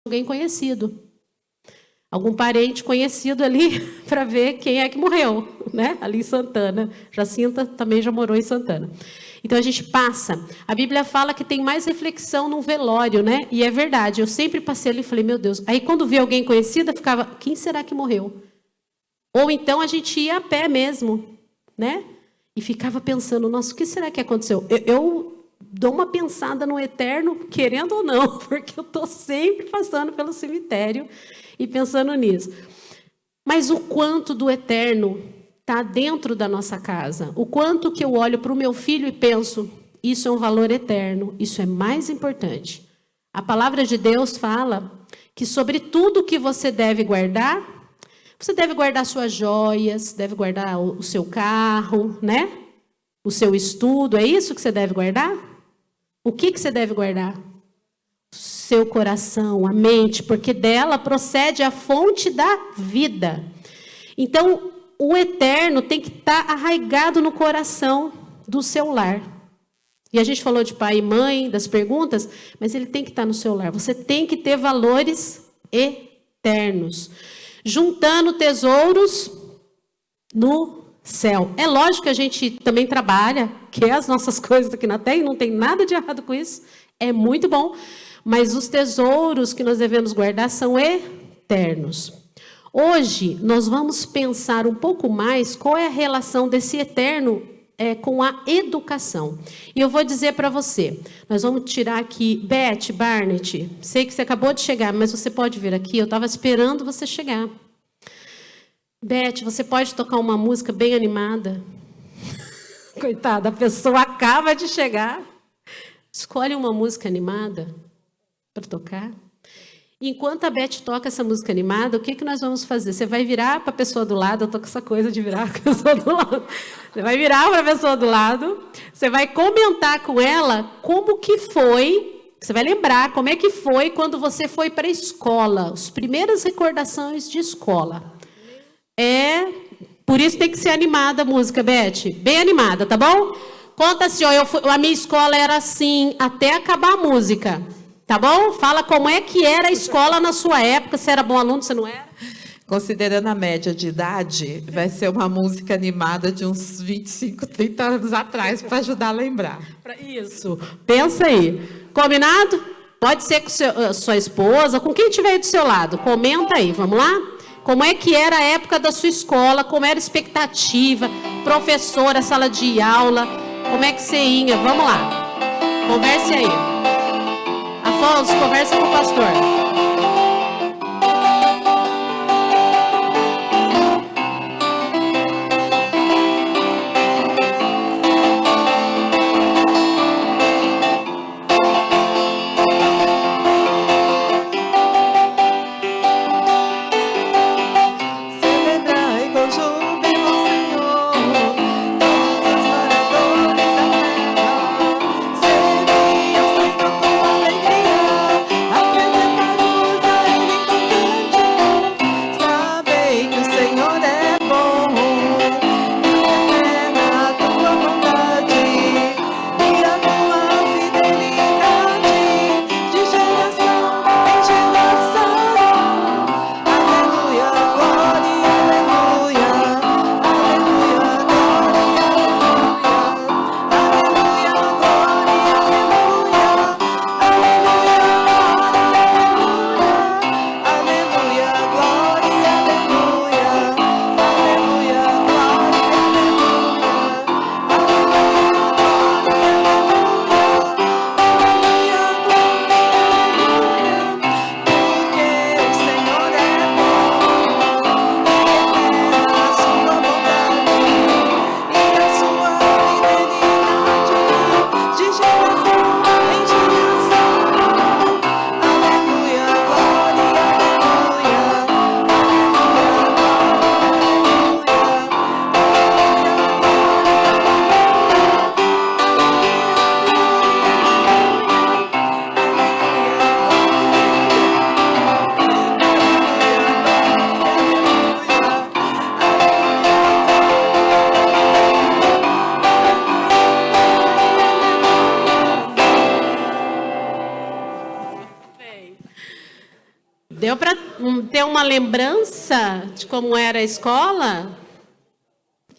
alguém conhecido. Algum parente conhecido ali para ver quem é que morreu, né? Ali em Santana. Jacinta também já morou em Santana. Então, a gente passa. A Bíblia fala que tem mais reflexão num velório, né? E é verdade. Eu sempre passei ali e falei, meu Deus. Aí, quando via alguém conhecido, ficava, quem será que morreu? Ou então, a gente ia a pé mesmo, né? E ficava pensando, nossa, o que será que aconteceu? Eu dou uma pensada no eterno, querendo ou não, porque eu estou sempre passando pelo cemitério e pensando nisso. Mas o quanto do eterno está dentro da nossa casa. O quanto que eu olho para o meu filho e penso, isso é um valor eterno, isso é mais importante. A palavra de Deus fala que sobre tudo que você deve guardar suas joias, deve guardar o seu carro, né? O seu estudo, é isso que você deve guardar? O que você deve guardar? Seu coração, a mente, porque dela procede a fonte da vida. Então, o eterno tem que estar arraigado no coração do seu lar. E a gente falou de pai e mãe, das perguntas, mas ele tem que estar no seu lar. Você tem que ter valores eternos. Juntando tesouros no céu. É lógico que a gente também trabalha, quer as nossas coisas aqui na terra, e não tem nada de errado com isso. É muito bom. Mas os tesouros que nós devemos guardar são eternos. Hoje, nós vamos pensar um pouco mais qual é a relação desse eterno com a educação. E eu vou dizer para você, nós vamos tirar aqui, Beth, Barnett, sei que você acabou de chegar, mas você pode vir aqui, eu estava esperando você chegar. Beth, você pode tocar uma música bem animada? Coitada, a pessoa acaba de chegar. Escolhe uma música animada para tocar. Enquanto a Beth toca essa música animada, o que nós vamos fazer? Você vai virar para a pessoa do lado, eu estou com essa coisa de virar para a pessoa do lado. Você vai virar para a pessoa do lado, você vai comentar com ela como que foi, você vai lembrar como é que foi quando você foi para a escola, as primeiras recordações de escola. Por isso tem que ser animada a música, Beth, bem animada, tá bom? Conta assim, ó, a minha escola era assim, até acabar a música. Tá bom? Fala como é que era a escola na sua época, se era bom aluno, se não era. Considerando a média de idade, vai ser uma música animada de uns 25, 30 anos atrás, para ajudar a lembrar. Isso. Pensa aí. Combinado? Pode ser com sua esposa, com quem estiver aí do seu lado. Comenta aí, vamos lá? Como é que era a época da sua escola, como era a expectativa, professora, sala de aula, como é que você ia? Vamos lá. Converse aí. Afonso, conversa com o pastor. Apresentar ter uma lembrança de como era a escola?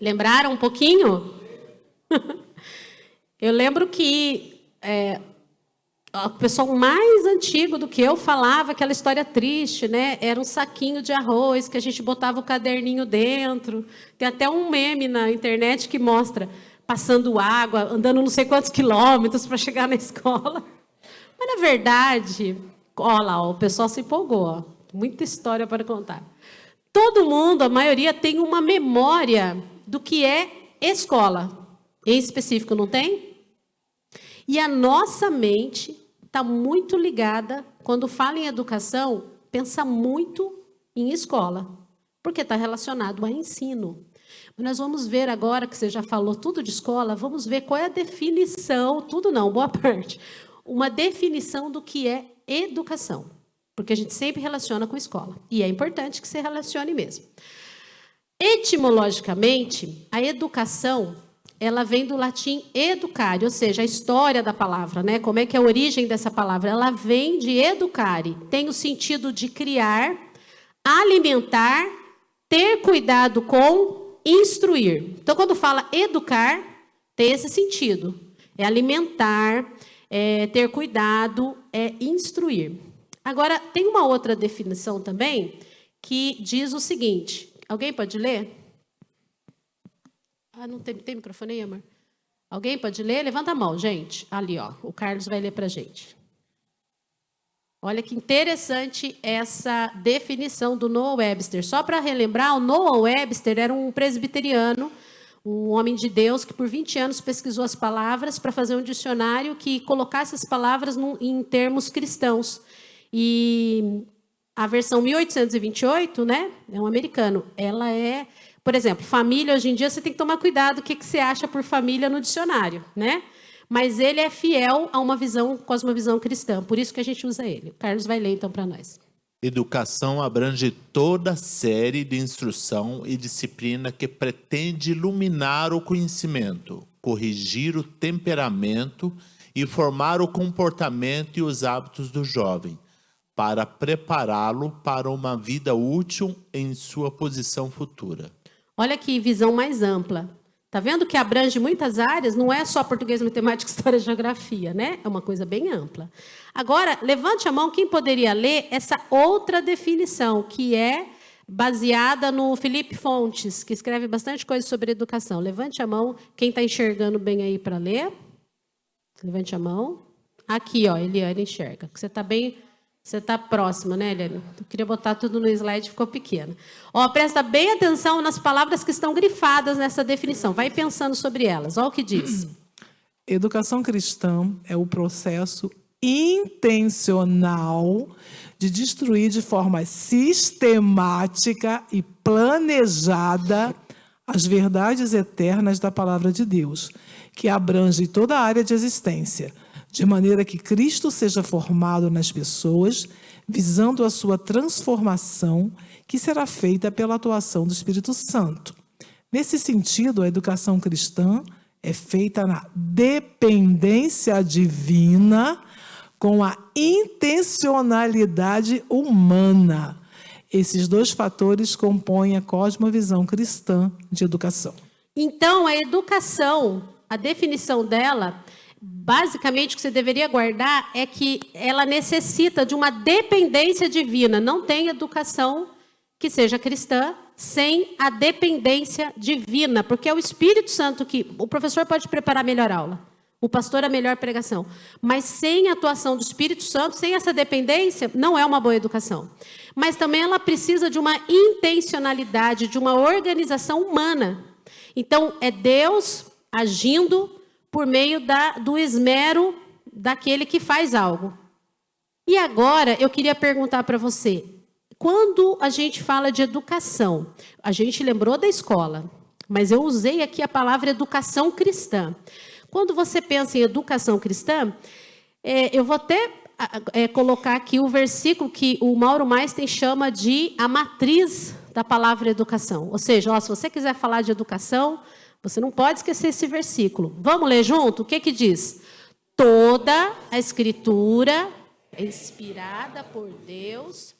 Lembraram um pouquinho? Eu lembro que o pessoal mais antigo do que eu falava aquela história triste, né? Era um saquinho de arroz que a gente botava o caderninho dentro. Tem até um meme na internet que mostra passando água, andando não sei quantos quilômetros para chegar na escola. Mas, na verdade, olha lá, o pessoal se empolgou. Ó. Muita história para contar. Todo mundo, a maioria, tem uma memória do que é escola. Em específico, não tem? E a nossa mente está muito ligada, quando fala em educação, pensa muito em escola, porque está relacionado a ensino. Nós vamos ver agora, que você já falou tudo de escola, vamos ver qual é a definição, tudo não, boa parte, uma definição do que é educação, porque a gente sempre relaciona com escola, e é importante que se relacione mesmo. Etimologicamente, a educação, ela vem do latim educare, ou seja, a história da palavra, né? Como é que é a origem dessa palavra? Ela vem de educare, tem o sentido de criar, alimentar, ter cuidado com, instruir. Então, quando fala educar, tem esse sentido. É alimentar, é ter cuidado, é instruir. Agora, tem uma outra definição também que diz o seguinte. Alguém pode ler? Ah, não tem microfone aí, amor? Alguém pode ler? Levanta a mão, gente. Ali, ó. O Carlos vai ler para a gente. Olha que interessante essa definição do Noah Webster. Só para relembrar, o Noah Webster era um presbiteriano, um homem de Deus que por 20 anos pesquisou as palavras para fazer um dicionário que colocasse as palavras em termos cristãos. E a versão 1828, né, é um americano, ela é, por exemplo, família, hoje em dia você tem que tomar cuidado o que você acha por família no dicionário, né? Mas ele é fiel a uma visão, cosmovisão cristã, por isso que a gente usa ele. O Carlos vai ler então para nós. Educação abrange toda série de instrução e disciplina que pretende iluminar o conhecimento, corrigir o temperamento e formar o comportamento e os hábitos do jovem, para prepará-lo para uma vida útil em sua posição futura. Olha que visão mais ampla. Está vendo que abrange muitas áreas? Não é só português, matemática, história e geografia, né? É uma coisa bem ampla. Agora, levante a mão quem poderia ler essa outra definição, que é baseada no Felipe Fontes, que escreve bastante coisa sobre educação. Levante a mão quem está enxergando bem aí para ler. Levante a mão. Aqui, ó, Eliane enxerga. Você está bem... Você está próxima, né, Eliane? Eu queria botar tudo no slide, ficou pequeno. Ó, presta bem atenção nas palavras que estão grifadas nessa definição. Vai pensando sobre elas. Olha o que diz. Educação cristã é o processo intencional de destruir de forma sistemática e planejada as verdades eternas da palavra de Deus, que abrange toda a área de existência, de maneira que Cristo seja formado nas pessoas, visando a sua transformação, que será feita pela atuação do Espírito Santo. Nesse sentido, a educação cristã é feita na dependência divina com a intencionalidade humana. Esses dois fatores compõem a cosmovisão cristã de educação. Então, a educação, a definição dela... Basicamente, o que você deveria guardar é que ela necessita de uma dependência divina. Não tem educação que seja cristã sem a dependência divina, porque é o Espírito Santo que... O professor pode preparar a melhor aula, o pastor a melhor pregação, mas sem a atuação do Espírito Santo, sem essa dependência, não é uma boa educação. Mas também ela precisa de uma intencionalidade, de uma organização humana. Então, é Deus agindo por meio do esmero daquele que faz algo. E agora, eu queria perguntar para você, quando a gente fala de educação, a gente lembrou da escola, mas eu usei aqui a palavra educação cristã. Quando você pensa em educação cristã, eu vou até colocar aqui o versículo que o Mauro Meister chama de a matriz da palavra educação. Ou seja, ó, se você quiser falar de educação... Você não pode esquecer esse versículo. Vamos ler junto? O que que diz? Toda a Escritura é inspirada por Deus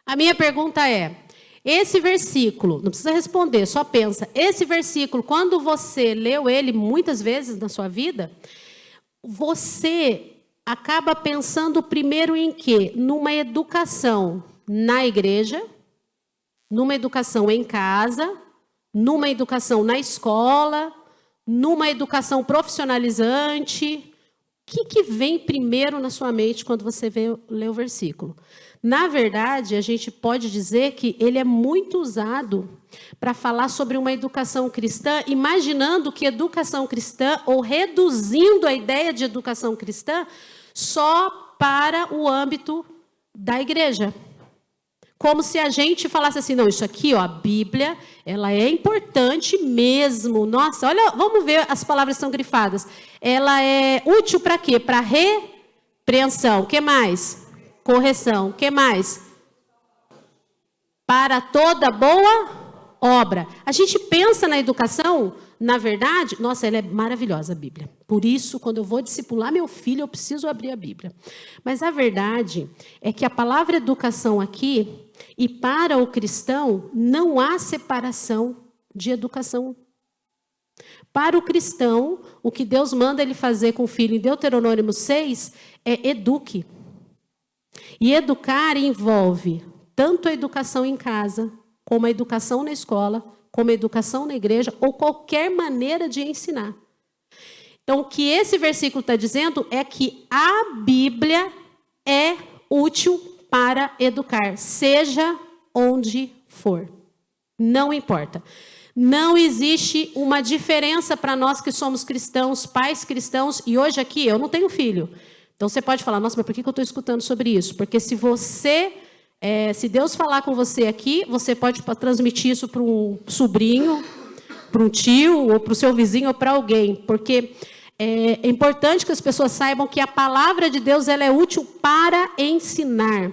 A minha pergunta é, esse versículo, não precisa responder, só pensa, esse versículo, quando você leu ele muitas vezes na sua vida, você acaba pensando primeiro em quê? Numa educação na igreja, numa educação em casa, numa educação na escola, numa educação profissionalizante. O que vem primeiro na sua mente quando você lê o versículo? Na verdade, a gente pode dizer que ele é muito usado para falar sobre uma educação cristã, imaginando que educação cristã, ou reduzindo a ideia de educação cristã, só para o âmbito da igreja. Como se a gente falasse assim, não, isso aqui, ó, a Bíblia, ela é importante mesmo. Nossa, olha, vamos ver, as palavras estão grifadas. Ela é útil para quê? Para repreensão. O que mais? Correção. O que mais? Para toda boa obra. A gente pensa na educação, na verdade, nossa, ela é maravilhosa, a Bíblia. Por isso, quando eu vou discipular meu filho, eu preciso abrir a Bíblia. Mas a verdade é que a palavra educação aqui, e para o cristão, não há separação de educação. Para o cristão, o que Deus manda ele fazer com o filho em Deuteronômio 6 é eduque. E educar envolve tanto a educação em casa, como a educação na escola, como a educação na igreja, ou qualquer maneira de ensinar. Então, o que esse versículo está dizendo é que a Bíblia é útil para educar, seja onde for. Não importa. Não existe uma diferença para nós que somos cristãos, pais cristãos, e hoje aqui eu não tenho filho. Então você pode falar, nossa, mas por que eu estou escutando sobre isso? Porque se Deus falar com você aqui, você pode transmitir isso para um sobrinho, para um tio, ou para o seu vizinho, ou para alguém. Porque é importante que as pessoas saibam que a palavra de Deus ela é útil para ensinar,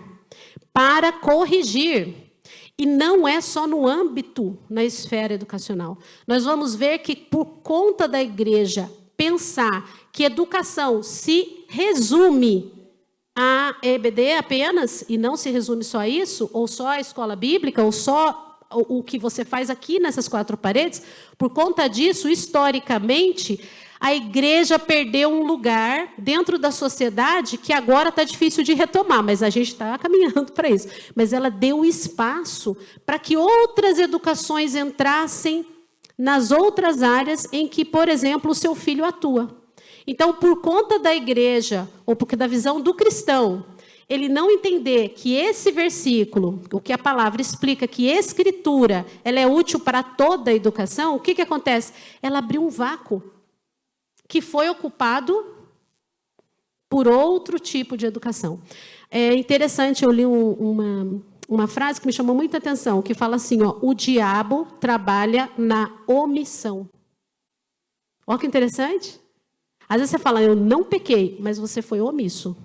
para corrigir. E não é só no âmbito, na esfera educacional. Nós vamos ver que por conta da igreja pensar que educação se resume a EBD apenas, e não se resume só a isso, ou só a escola bíblica, ou só o que você faz aqui nessas quatro paredes, por conta disso, historicamente, a igreja perdeu um lugar dentro da sociedade que agora está difícil de retomar, mas a gente está caminhando para isso. Mas ela deu espaço para que outras educações entrassem nas outras áreas em que, por exemplo, o seu filho atua. Então, por conta da igreja, ou porque da visão do cristão, ele não entender que esse versículo, o que a palavra explica, que a escritura ela é útil para toda a educação, o que acontece? Ela abriu um vácuo que foi ocupado por outro tipo de educação. É interessante, eu li uma frase que me chamou muita atenção, que fala assim, ó, o diabo trabalha na omissão. Olha que interessante. Às vezes você fala, eu não pequei, mas você foi omisso.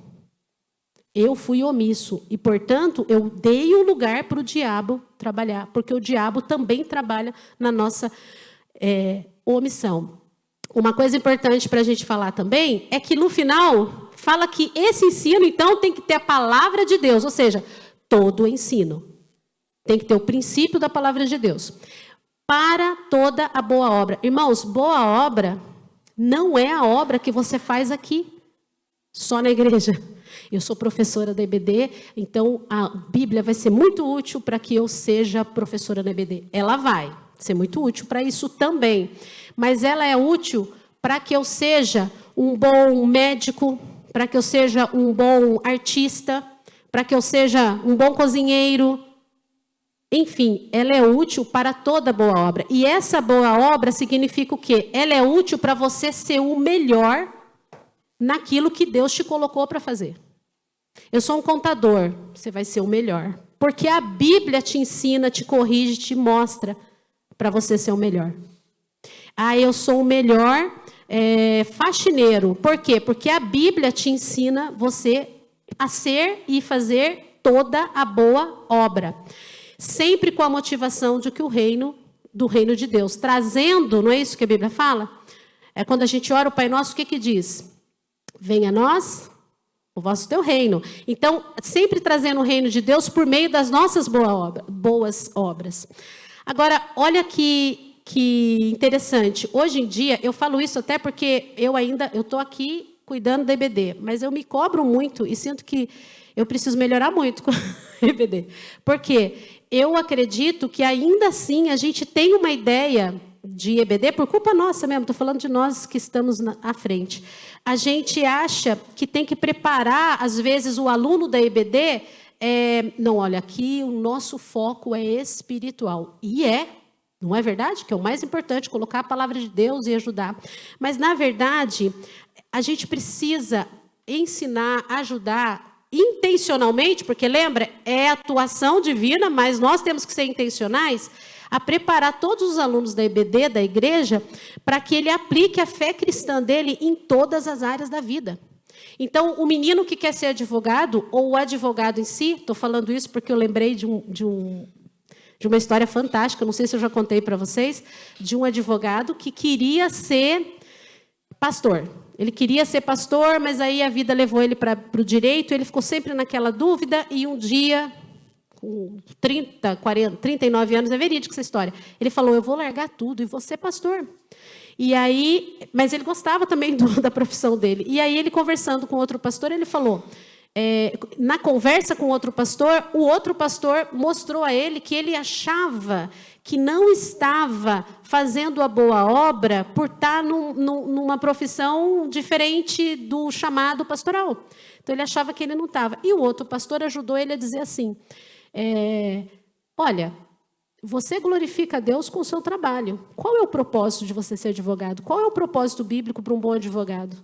Eu fui omisso e, portanto, eu dei o lugar para o diabo trabalhar, porque o diabo também trabalha na nossa omissão. Uma coisa importante para a gente falar também é que, no final, fala que esse ensino, então, tem que ter a palavra de Deus, ou seja, todo o ensino. Tem que ter o princípio da palavra de Deus. Para toda a boa obra. Irmãos, boa obra não é a obra que você faz aqui, só na igreja. Eu sou professora da EBD, então a Bíblia vai ser muito útil para que eu seja professora da EBD. Ela vai ser muito útil para isso também. Mas ela é útil para que eu seja um bom médico, para que eu seja um bom artista, para que eu seja um bom cozinheiro. Enfim, ela é útil para toda boa obra. E essa boa obra significa o quê? Ela é útil para você ser o melhor naquilo que Deus te colocou para fazer. Eu sou um contador, você vai ser o melhor. Porque a Bíblia te ensina, te corrige, te mostra para você ser o melhor. Ah, eu sou o melhor faxineiro. Por quê? Porque a Bíblia te ensina você a ser e fazer toda a boa obra. Sempre com a motivação de que do reino de Deus. Trazendo, não é isso que a Bíblia fala? É quando a gente ora o Pai Nosso, o que diz? Venha a nós o vosso teu reino. Então, sempre trazendo o reino de Deus por meio das nossas boas obras. Agora, olha que interessante. Hoje em dia, eu falo isso até porque eu estou aqui cuidando da EBD, mas eu me cobro muito e sinto que eu preciso melhorar muito com a EBD. Por quê? Eu acredito que ainda assim a gente tem uma ideia de EBD, por culpa nossa mesmo, estou falando de nós que estamos à frente. A gente acha que tem que preparar, às vezes, o aluno da EBD. Não, olha, aqui o nosso foco é espiritual. E não é verdade? Que é o mais importante, colocar a palavra de Deus e ajudar. Mas, na verdade, a gente precisa ensinar, ajudar intencionalmente, porque, lembra, é atuação divina, mas nós temos que ser intencionais, a preparar todos os alunos da EBD, da igreja, para que ele aplique a fé cristã dele em todas as áreas da vida. Então, o menino que quer ser advogado, ou o advogado em si, estou falando isso porque eu lembrei de uma história fantástica, não sei se eu já contei para vocês, de um advogado que queria ser pastor. Ele queria ser pastor, mas aí a vida levou ele para o direito, ele ficou sempre naquela dúvida, e um dia, com 30, 40, 39 anos, é verídico essa história, ele falou, eu vou largar tudo e vou ser pastor. E aí, mas ele gostava também da profissão dele. E aí, ele conversando com outro pastor, ele falou, na conversa com outro pastor, o outro pastor mostrou a ele que ele achava que não estava fazendo a boa obra por estar numa profissão diferente do chamado pastoral. Então, ele achava que ele não estava. E o outro pastor ajudou ele a dizer assim, olha, você glorifica a Deus com o seu trabalho. Qual é o propósito de você ser advogado? Qual é o propósito bíblico para um bom advogado?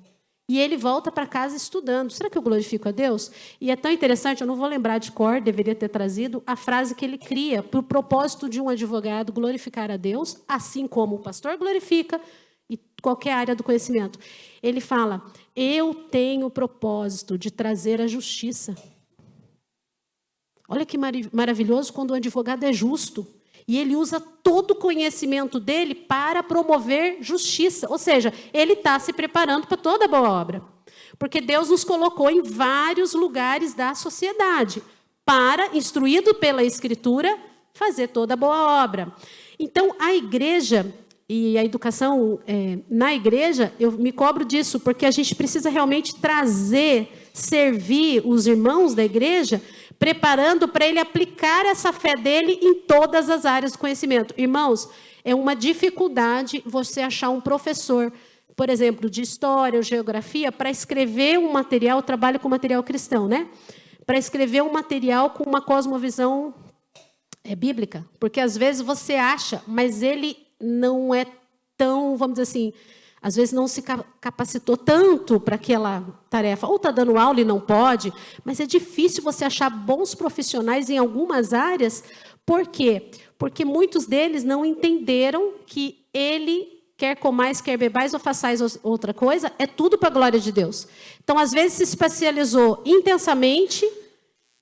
E ele volta para casa estudando. Será que eu glorifico a Deus? E é tão interessante, eu não vou lembrar de cor, deveria ter trazido a frase que ele cria para o propósito de um advogado glorificar a Deus, assim como o pastor glorifica e qualquer área do conhecimento. Ele fala, eu tenho o propósito de trazer a justiça. Olha que maravilhoso quando o advogado é justo. E ele usa todo o conhecimento dele para promover justiça. Ou seja, ele está se preparando para toda boa obra. Porque Deus nos colocou em vários lugares da sociedade para, instruído pela Escritura, fazer toda boa obra. Então, a igreja e a educação na igreja, eu me cobro disso, porque a gente precisa realmente servir os irmãos da igreja, preparando para ele aplicar essa fé dele em todas as áreas do conhecimento. Irmãos, é uma dificuldade você achar um professor, por exemplo, de história ou geografia, para escrever um material, eu trabalho com material cristão, né? Para escrever um material com uma cosmovisão bíblica. Porque às vezes você acha, mas ele não é tão, vamos dizer assim, às vezes não se capacitou tanto para aquela tarefa. Ou está dando aula e não pode, mas é difícil você achar bons profissionais em algumas áreas. Por quê? Porque muitos deles não entenderam que ele, quer comais, quer bebais ou façais outra coisa, é tudo para a glória de Deus. Então, às vezes, se especializou intensamente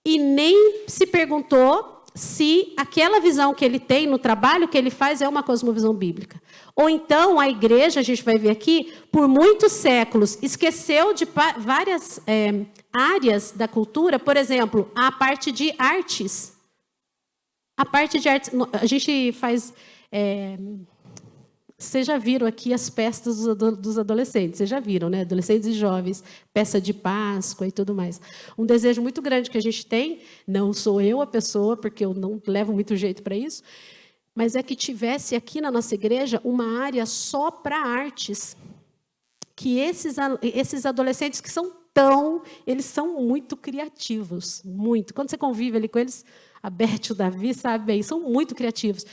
e nem se perguntou se aquela visão que ele tem no trabalho que ele faz é uma cosmovisão bíblica. Ou então, a igreja, a gente vai ver aqui, por muitos séculos, esqueceu de várias áreas da cultura, por exemplo, a parte de artes. A parte de artes, a gente faz... Vocês já viram aqui as festas dos adolescentes, vocês já viram, né? Adolescentes e jovens, peça de Páscoa e tudo mais. Um desejo muito grande que a gente tem, não sou eu a pessoa, porque eu não levo muito jeito para isso, mas é que tivesse aqui na nossa igreja uma área só para artes. Que esses adolescentes que eles são muito criativos, muito. Quando você convive ali com eles, a Beth, o Davi, sabe bem, são muito criativos.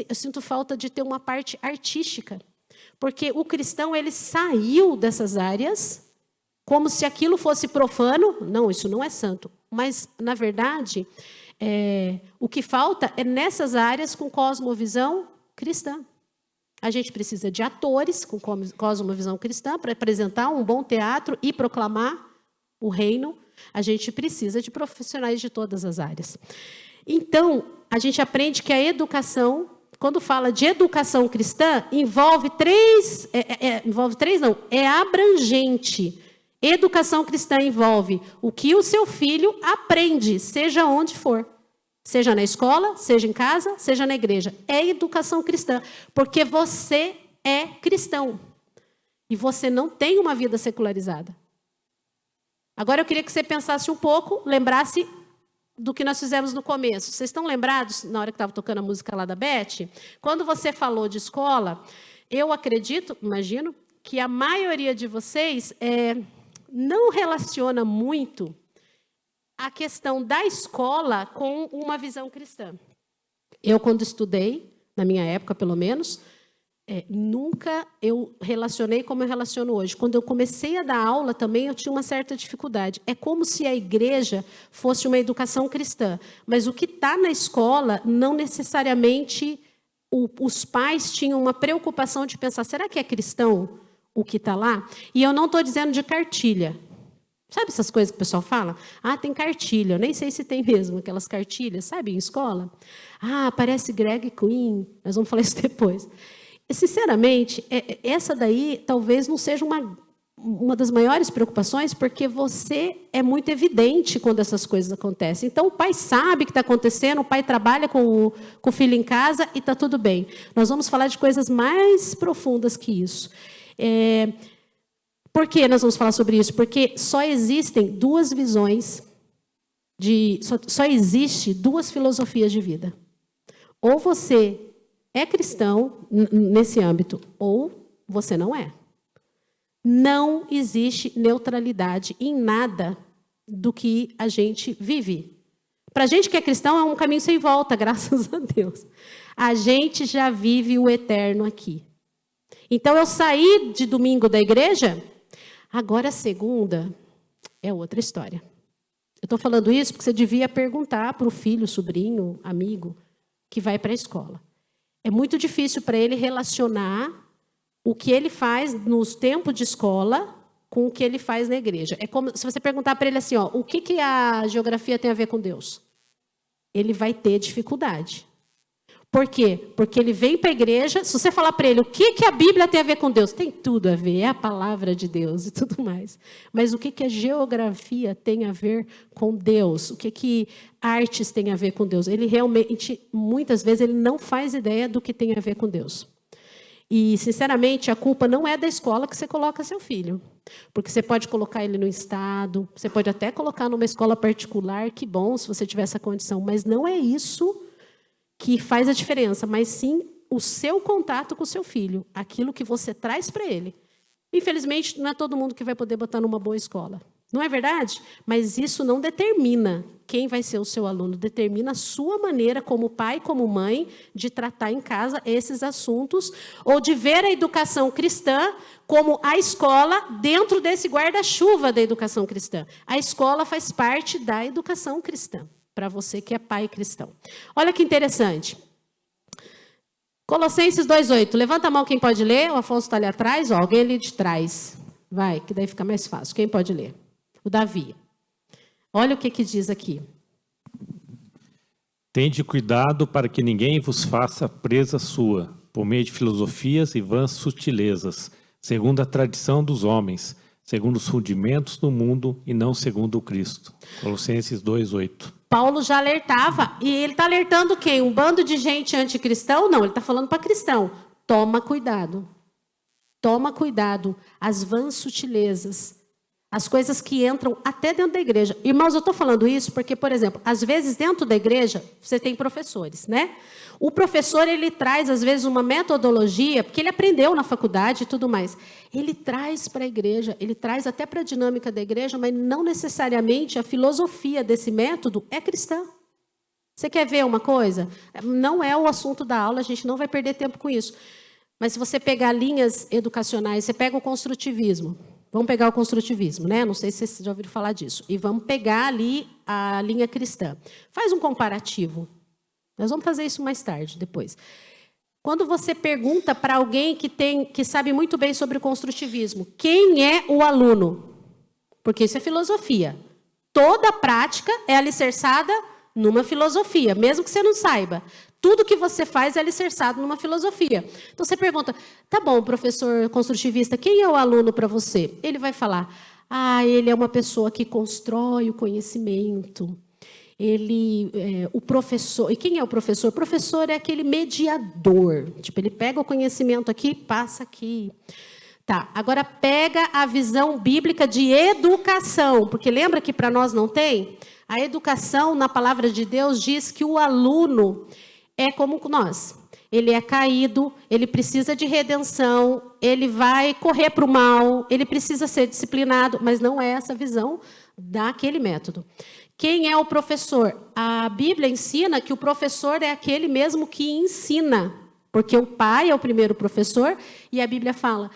Eu sinto falta de ter uma parte artística, porque o cristão ele saiu dessas áreas como se aquilo fosse profano. Não, isso não é santo. Mas, na verdade, o que falta é nessas áreas com cosmovisão cristã. A gente precisa de atores com cosmovisão cristã para apresentar um bom teatro e proclamar o reino. A gente precisa de profissionais de todas as áreas. Então, a gente aprende que a educação, quando fala de educação cristã, envolve três não, é abrangente. Educação cristã envolve o que o seu filho aprende, seja onde for. Seja na escola, seja em casa, seja na igreja. É educação cristã, porque você é cristão. E você não tem uma vida secularizada. Agora eu queria que você pensasse um pouco, lembrasse do que nós fizemos no começo. Vocês estão lembrados, na hora que estava tocando a música lá da Beth? Quando você falou de escola, eu acredito, imagino, que a maioria de vocês não relaciona muito a questão da escola com uma visão cristã. Eu, quando estudei, na minha época pelo menos, nunca eu relacionei como eu relaciono hoje. Quando eu comecei a dar aula também, eu tinha uma certa dificuldade. É como se a igreja fosse uma educação cristã. Mas o que está na escola, não necessariamente os pais tinham uma preocupação de pensar, será que é cristão o que está lá? E eu não estou dizendo de cartilha. Sabe essas coisas que o pessoal fala? Ah, tem cartilha. Eu nem sei se tem mesmo aquelas cartilhas, sabe, em escola? Ah, aparece Greg Queen. Nós vamos falar isso depois. E, sinceramente, essa daí talvez não seja uma das maiores preocupações, porque você é muito evidente quando essas coisas acontecem. Então, o pai sabe o que está acontecendo, o pai trabalha com o filho em casa e está tudo bem. Nós vamos falar de coisas mais profundas que isso. Por que nós vamos falar sobre isso? Porque só existem duas visões, só existe duas filosofias de vida. Ou você é cristão nesse âmbito, ou você não é. Não existe neutralidade em nada do que a gente vive. Para a gente que é cristão, é um caminho sem volta, graças a Deus. A gente já vive o eterno aqui. Então, eu saí de domingo da igreja, agora segunda é outra história. Eu estou falando isso porque você devia perguntar para o filho, sobrinho, amigo, que vai para a escola. É muito difícil para ele relacionar o que ele faz nos tempos de escola com o que ele faz na igreja. É como se você perguntar para ele assim, ó, o que a geografia tem a ver com Deus? Ele vai ter dificuldade. Por quê? Porque ele vem para a igreja, se você falar para ele o que a Bíblia tem a ver com Deus, tem tudo a ver, é a palavra de Deus e tudo mais. Mas o que a geografia tem a ver com Deus? O que artes tem a ver com Deus? Ele realmente, muitas vezes, ele não faz ideia do que tem a ver com Deus. E, sinceramente, a culpa não é da escola que você coloca seu filho. Porque você pode colocar ele no estado, você pode até colocar numa escola particular, que bom se você tiver essa condição, mas não é isso que faz a diferença, mas sim o seu contato com o seu filho, aquilo que você traz para ele. Infelizmente, não é todo mundo que vai poder botar numa boa escola. Não é verdade? Mas isso não determina quem vai ser o seu aluno, determina a sua maneira como pai, como mãe, de tratar em casa esses assuntos, ou de ver a educação cristã como a escola dentro desse guarda-chuva da educação cristã. A escola faz parte da educação cristã, para você que é pai cristão. Olha que interessante. Colossenses 2:8. Levanta a mão quem pode ler. O Afonso está ali atrás. Ó, alguém ali de trás. Vai, que daí fica mais fácil. Quem pode ler? O Davi. Olha o que diz aqui. Tende cuidado para que ninguém vos faça presa sua, por meio de filosofias e vãs sutilezas, segundo a tradição dos homens, segundo os rudimentos do mundo e não segundo o Cristo. Colossenses 2:8. Paulo já alertava, e ele está alertando quem? Um bando de gente anticristão? Não, ele está falando para cristão. Toma cuidado. Toma cuidado. As vãs sutilezas. As coisas que entram até dentro da igreja. Irmãos, eu estou falando isso porque, por exemplo, às vezes dentro da igreja, você tem professores, né? O professor, ele traz, às vezes, uma metodologia, porque ele aprendeu na faculdade e tudo mais. Ele traz para a igreja, ele traz até para a dinâmica da igreja, mas não necessariamente a filosofia desse método é cristã. Você quer ver uma coisa? Não é o assunto da aula, a gente não vai perder tempo com isso. Mas se você pegar linhas educacionais, você pega o construtivismo. Vamos pegar o construtivismo, né? Não sei se vocês já ouviram falar disso. E vamos pegar ali a linha cristã. Faz um comparativo. Nós vamos fazer isso mais tarde, depois. Quando você pergunta para alguém que sabe muito bem sobre o construtivismo, quem é o aluno? Porque isso é filosofia. Toda prática é alicerçada numa filosofia, mesmo que você não saiba. Tudo que você faz é alicerçado numa filosofia. Então, você pergunta, tá bom, professor construtivista, quem é o aluno para você? Ele vai falar, ele é uma pessoa que constrói o conhecimento. O professor... E quem é o professor? O professor é aquele mediador. Tipo, ele pega o conhecimento aqui, passa aqui. Tá, agora pega a visão bíblica de educação, porque lembra que para nós não tem? A educação, na palavra de Deus, diz que o aluno é como nós. Ele é caído, ele precisa de redenção, ele vai correr para o mal, ele precisa ser disciplinado, mas não é essa visão daquele método. Quem é o professor? A Bíblia ensina que o professor é aquele mesmo que ensina, porque o pai é o primeiro professor, e a Bíblia fala,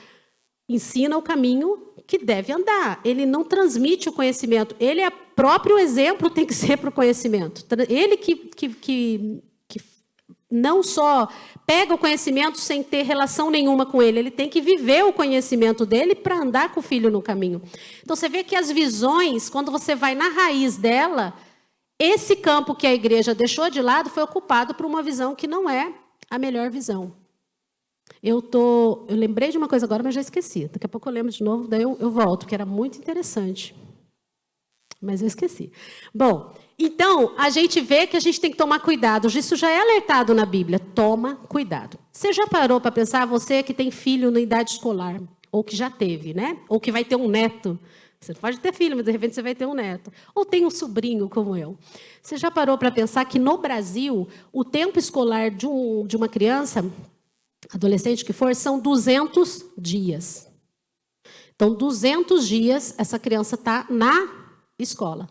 ensina o caminho que deve andar. Ele não transmite o conhecimento, ele é próprio exemplo, tem que ser para o conhecimento. Ele que não só pega o conhecimento sem ter relação nenhuma com ele tem que viver o conhecimento dele para andar com o filho no caminho. Então, você vê que as visões, quando você vai na raiz dela, esse campo que a igreja deixou de lado foi ocupado por uma visão que não é a melhor visão. Eu lembrei de uma coisa agora, mas já esqueci. Daqui a pouco eu lembro de novo, daí eu volto, porque era muito interessante. Mas eu esqueci. Bom, então, a gente vê que a gente tem que tomar cuidado. Isso já é alertado na Bíblia. Toma cuidado. Você já parou para pensar, você que tem filho na idade escolar, ou que já teve, né? Ou que vai ter um neto. Você pode ter filho, mas de repente você vai ter um neto. Ou tem um sobrinho como eu. Você já parou para pensar que no Brasil, o tempo escolar de uma criança, adolescente que for, são 200 dias. Então, 200 dias, essa criança está na escola.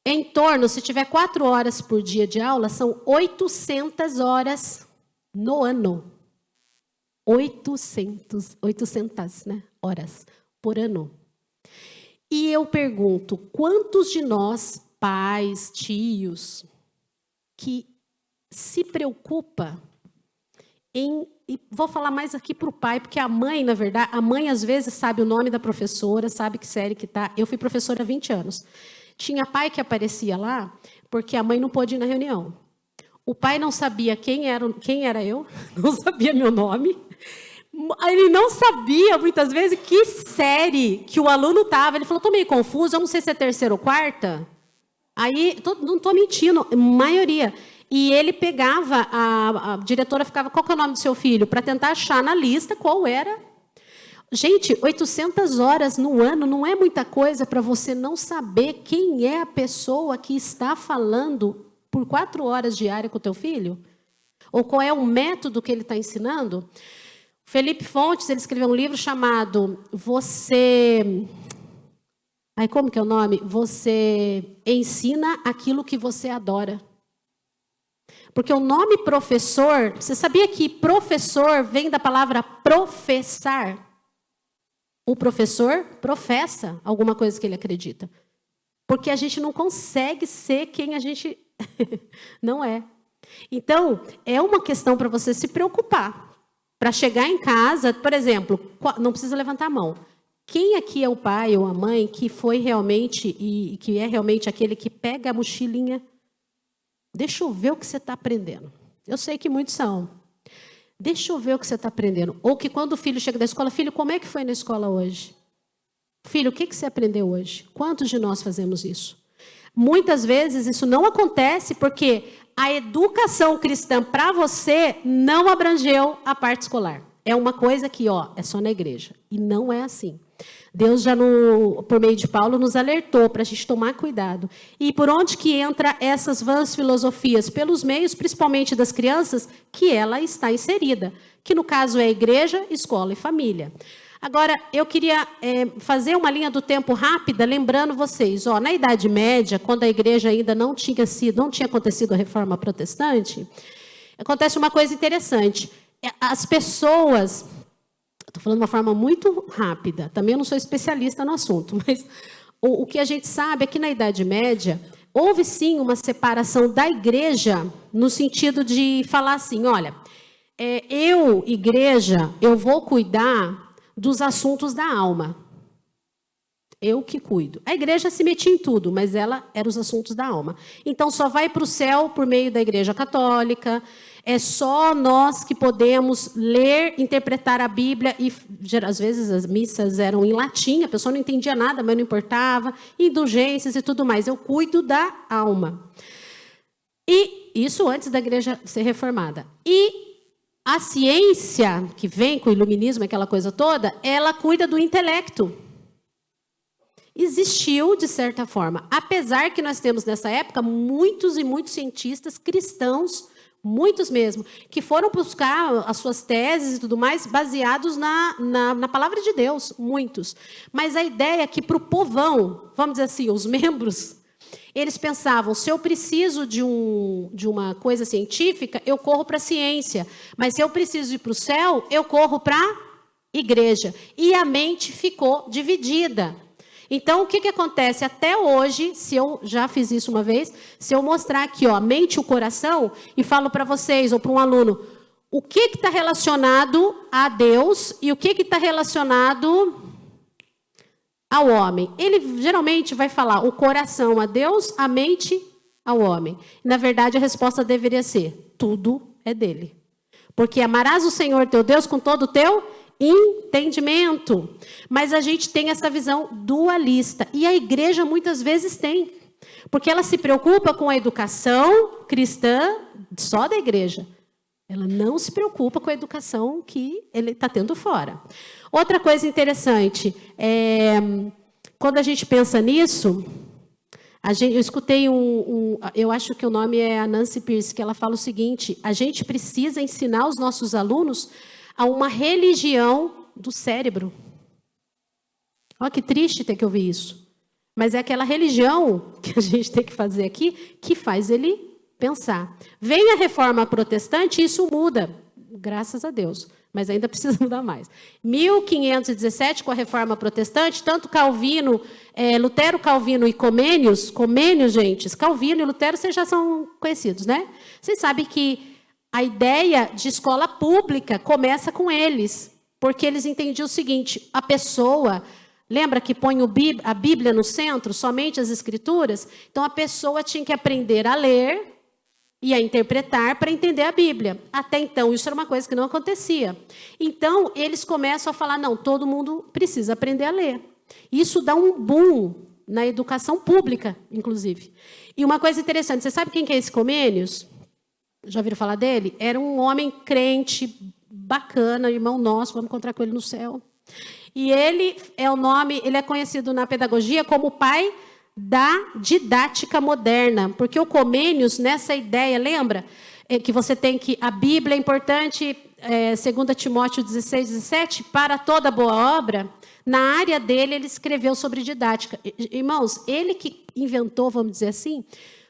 Em torno, se tiver 4 horas por dia de aula, são 800 horas no ano. 800 né, horas por ano. E eu pergunto, quantos de nós, pais, tios, que se preocupa em... E vou falar mais aqui para o pai, porque a mãe, na verdade, a mãe às vezes sabe o nome da professora, sabe que série que está. Eu fui professora há 20 anos. Tinha pai que aparecia lá, porque a mãe não pôde ir na reunião. O pai não sabia quem era eu, não sabia meu nome. Ele não sabia, muitas vezes, que série que o aluno estava. Ele falou, estou meio confuso, eu não sei se é terceira ou quarta. Aí, não estou mentindo, maioria. E ele pegava, a diretora ficava, qual que é o nome do seu filho? Para tentar achar na lista qual era. Gente, 800 horas no ano não é muita coisa para você não saber quem é a pessoa que está falando por 4 horas diárias com o teu filho? Ou qual é o método que ele está ensinando? Felipe Fontes, ele escreveu um livro chamado como que é o nome? Você ensina aquilo que você adora. Porque o nome professor, você sabia que professor vem da palavra professar? O professor professa alguma coisa que ele acredita. Porque a gente não consegue ser quem a gente não é. Então, é uma questão para você se preocupar. Para chegar em casa, por exemplo, não precisa levantar a mão. Quem aqui é o pai ou a mãe que foi realmente, e que é realmente aquele que pega a mochilinha? Deixa eu ver o que você está aprendendo. Eu sei que muitos são. Deixa eu ver o que você está aprendendo. Ou que quando o filho chega da escola, filho, como é que foi na escola hoje? Filho, o que você aprendeu hoje? Quantos de nós fazemos isso? Muitas vezes isso não acontece porque a educação cristã para você não abrangeu a parte escolar. É uma coisa que, é só na igreja. E não é assim. Deus já, por meio de Paulo, nos alertou para a gente tomar cuidado. E por onde que entra essas vãs filosofias? Pelos meios, principalmente das crianças, que ela está inserida. Que no caso é a igreja, escola e família. Agora, eu queria fazer uma linha do tempo rápida, lembrando vocês, na Idade Média, quando a igreja ainda não tinha acontecido a reforma protestante, acontece uma coisa interessante. As pessoas... Estou falando de uma forma muito rápida. Também eu não sou especialista no assunto, mas o que a gente sabe é que na Idade Média houve sim uma separação da igreja no sentido de falar assim, olha, igreja, eu vou cuidar dos assuntos da alma. eu que cuido. A igreja se metia em tudo, mas ela era os assuntos da alma. Então, só vai para o céu por meio da igreja católica. É só nós que podemos ler, interpretar a Bíblia. E, às vezes, as missas eram em latim. A pessoa não entendia nada, mas não importava. Indulgências e tudo mais. Eu cuido da alma. E isso antes da igreja ser reformada. E a ciência, que vem com o iluminismo, aquela coisa toda, ela cuida do intelecto. Existiu, de certa forma. Apesar que nós temos, nessa época, muitos e muitos cientistas cristãos, muitos mesmo, que foram buscar as suas teses e tudo mais, baseados na palavra de Deus, muitos. Mas a ideia é que para o povão, vamos dizer assim, os membros, eles pensavam, se eu preciso de uma coisa científica, eu corro para a ciência. Mas se eu preciso ir para o céu, eu corro para a igreja. E a mente ficou dividida. Então, o que acontece? Até hoje, se eu já fiz isso uma vez, se eu mostrar aqui, ó, a mente e o coração, e falo para vocês, ou para um aluno, o que está relacionado a Deus e o que está relacionado ao homem. Ele geralmente vai falar o coração a Deus, a mente ao homem. Na verdade, a resposta deveria ser, tudo é dele. Porque amarás o Senhor teu Deus com todo o teu entendimento. Mas a gente tem essa visão dualista. E a igreja muitas vezes tem. Porque ela se preocupa com a educação cristã só da igreja. Ela não se preocupa com a educação que ele está tendo fora. Outra coisa interessante, quando a gente pensa nisso, eu escutei eu acho que o nome é a Nancy Pierce, que ela fala o seguinte, a gente precisa ensinar os nossos alunos a uma religião do cérebro. Olha que triste ter que ouvir isso. Mas é aquela religião que a gente tem que fazer aqui, que faz ele pensar. Vem a reforma protestante e isso muda, graças a Deus. Mas ainda precisa mudar mais. 1517, com a reforma protestante, tanto Calvino, Lutero, Calvino e Comênios, gente, Calvino e Lutero, vocês já são conhecidos, né? Vocês sabem que a ideia de escola pública começa com eles, porque eles entendiam o seguinte, a pessoa, lembra que põe a Bíblia no centro, somente as Escrituras? Então, a pessoa tinha que aprender a ler e a interpretar para entender a Bíblia. Até então, isso era uma coisa que não acontecia. Então, eles começam a falar, não, todo mundo precisa aprender a ler. Isso dá um boom na educação pública, inclusive. E uma coisa interessante, você sabe quem que é esse Comênios? Já ouviram falar dele? Era um homem crente, bacana, irmão nosso, vamos encontrar com ele no céu. E ele é conhecido na pedagogia como o pai da didática moderna, porque o Comênios, nessa ideia, lembra que você tem que, a Bíblia é importante, 2 Timóteo 16, 17, para toda boa obra, na área dele ele escreveu sobre didática. Irmãos, ele que inventou, vamos dizer assim,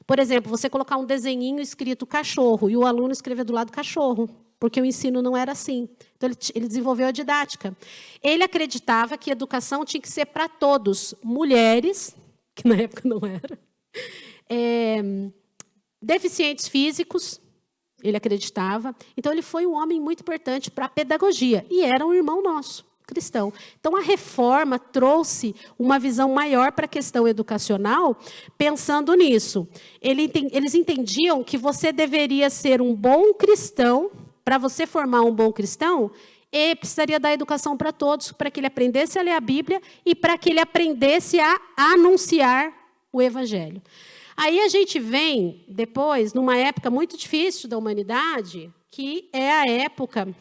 por exemplo, você colocar um desenhinho escrito cachorro, e o aluno escrever do lado cachorro, porque o ensino não era assim. Então, ele desenvolveu a didática. Ele acreditava que a educação tinha que ser para todos, mulheres, que na época não era, deficientes físicos, ele acreditava. Então, ele foi um homem muito importante para a pedagogia, e era um irmão nosso, cristão. Então, a reforma trouxe uma visão maior para a questão educacional, pensando nisso. Eles entendiam que você deveria ser um bom cristão. Para você formar um bom cristão, ele precisaria dar educação para todos, para que ele aprendesse a ler a Bíblia e para que ele aprendesse a anunciar o Evangelho. Aí a gente vem, depois, numa época muito difícil da humanidade, que é a época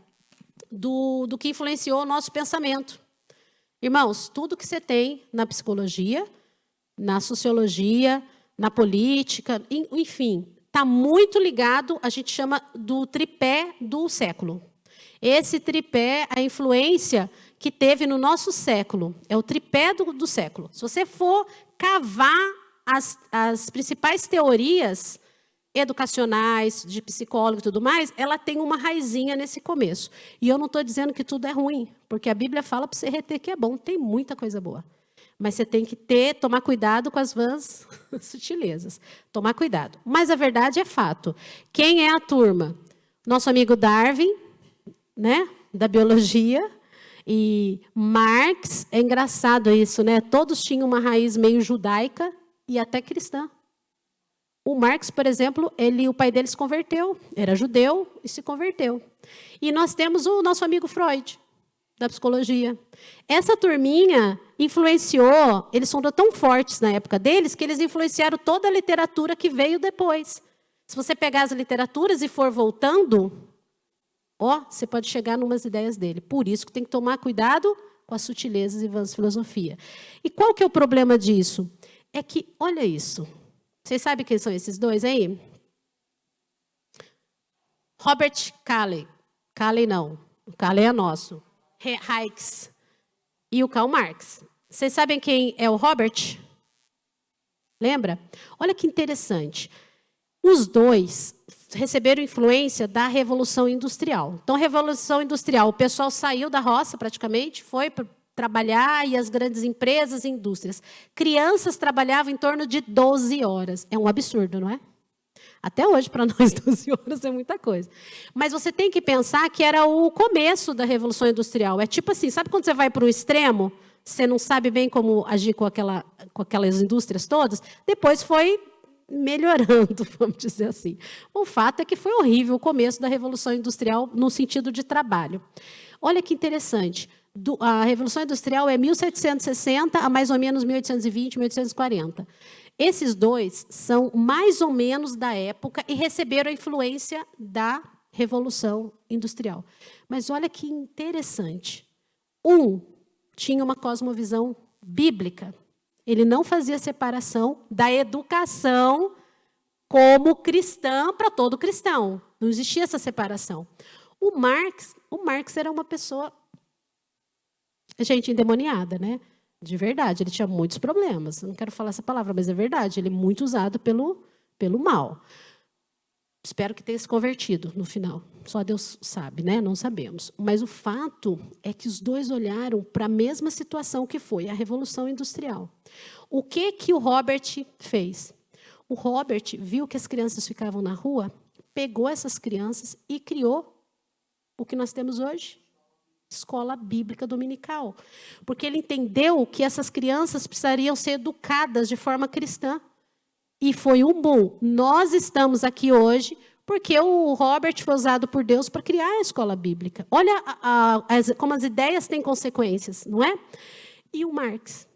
do que influenciou o nosso pensamento. Irmãos, tudo que você tem na psicologia, na sociologia, na política, enfim, está muito ligado, a gente chama do tripé do século. Esse tripé, a influência que teve no nosso século, é o tripé do século. Se você for cavar as principais teorias educacionais, de psicólogo e tudo mais, ela tem uma raizinha nesse começo. E eu não estou dizendo que tudo é ruim, porque a Bíblia fala para você reter que é bom, tem muita coisa boa. Mas você tem que tomar cuidado com as vãs sutilezas. Tomar cuidado. Mas a verdade é fato. Quem é a turma? Nosso amigo Darwin, né, da biologia, E Marx, é engraçado isso, né? Todos tinham uma raiz meio judaica e até cristã. O Marx, por exemplo, o pai dele se converteu, era judeu e se converteu. E nós temos o nosso amigo Freud, da psicologia. Essa turminha influenciou, eles foram tão fortes na época deles, que eles influenciaram toda a literatura que veio depois. Se você pegar as literaturas e for voltando, você pode chegar em umas ideias dele. Por isso que tem que tomar cuidado com as sutilezas e vãs filosofia. E qual que é o problema disso? É que, olha isso. Vocês sabem quem são esses dois aí? Robert Calle. Calle não. O Calle é nosso. Hayek e o Karl Marx. Vocês sabem quem é o Robert? Lembra? Olha que interessante. Os dois receberam influência da Revolução Industrial. Então, Revolução Industrial, o pessoal saiu da roça praticamente, foi para trabalhar, e as grandes empresas e indústrias. Crianças trabalhavam em torno de 12 horas. É um absurdo, não é? Até hoje, para nós, 12 horas é muita coisa. Mas você tem que pensar que era o começo da Revolução Industrial. É tipo assim, sabe quando você vai para o extremo, você não sabe bem como agir com aquelas indústrias todas? Depois foi melhorando, vamos dizer assim. O fato é que foi horrível o começo da Revolução Industrial no sentido de trabalho. Olha que interessante. A Revolução Industrial é 1760 a mais ou menos 1820, 1840. Esses dois são mais ou menos da época e receberam a influência da Revolução Industrial. Mas olha que interessante. Um tinha uma cosmovisão bíblica. Ele não fazia separação da educação como cristã para todo cristão. Não existia essa separação. O Marx era uma pessoa, gente, endemoniada, né? De verdade, ele tinha muitos problemas. Eu não quero falar essa palavra, mas é verdade. Ele é muito usado pelo mal. Espero que tenha se convertido no final. Só Deus sabe, né? Não sabemos. Mas o fato é que os dois olharam para a mesma situação que foi a Revolução Industrial. O que o Robert fez? O Robert viu que as crianças ficavam na rua, pegou essas crianças e criou o que nós temos hoje. Escola Bíblica Dominical. Porque ele entendeu que essas crianças precisariam ser educadas de forma cristã. E foi um boom. Nós estamos aqui hoje porque o Robert foi usado por Deus para criar a escola bíblica. Olha como as ideias têm consequências, não é? E o Marx,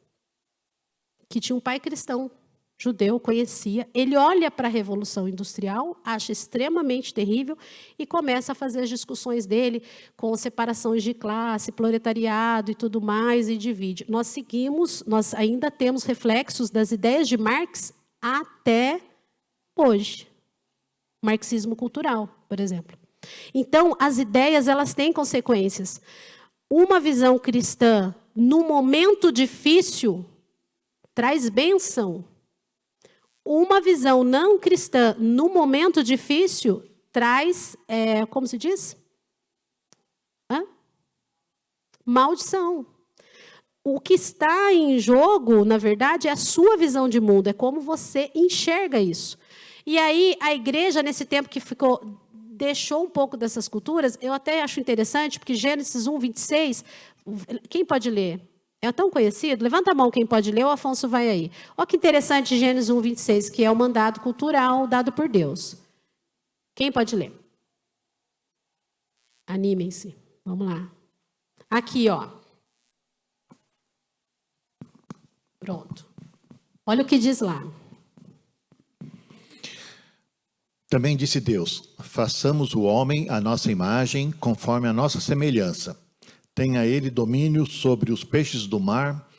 que tinha um pai cristão, judeu, conhecia, ele olha para a Revolução Industrial, acha extremamente terrível e começa a fazer as discussões dele com separações de classe, proletariado e tudo mais, e divide. Nós ainda temos reflexos das ideias de Marx até hoje. Marxismo cultural, por exemplo. Então, as ideias, elas têm consequências. Uma visão cristã, no momento difícil, traz bênção. Uma visão não cristã, no momento difícil, traz, como se diz? Maldição. O que está em jogo, na verdade, é a sua visão de mundo, é como você enxerga isso. E aí, a igreja, nesse tempo que deixou um pouco dessas culturas, eu até acho interessante, porque Gênesis 1, 26, quem pode ler? É tão conhecido? Levanta a mão quem pode ler, o Afonso vai aí. Olha que interessante Gênesis 1, 26, que é o mandado cultural dado por Deus. Quem pode ler? Animem-se. Vamos lá. Aqui, ó. Pronto. Olha o que diz lá. Também disse Deus: façamos o homem à nossa imagem, conforme a nossa semelhança. Tenha ele domínio sobre os peixes do mar,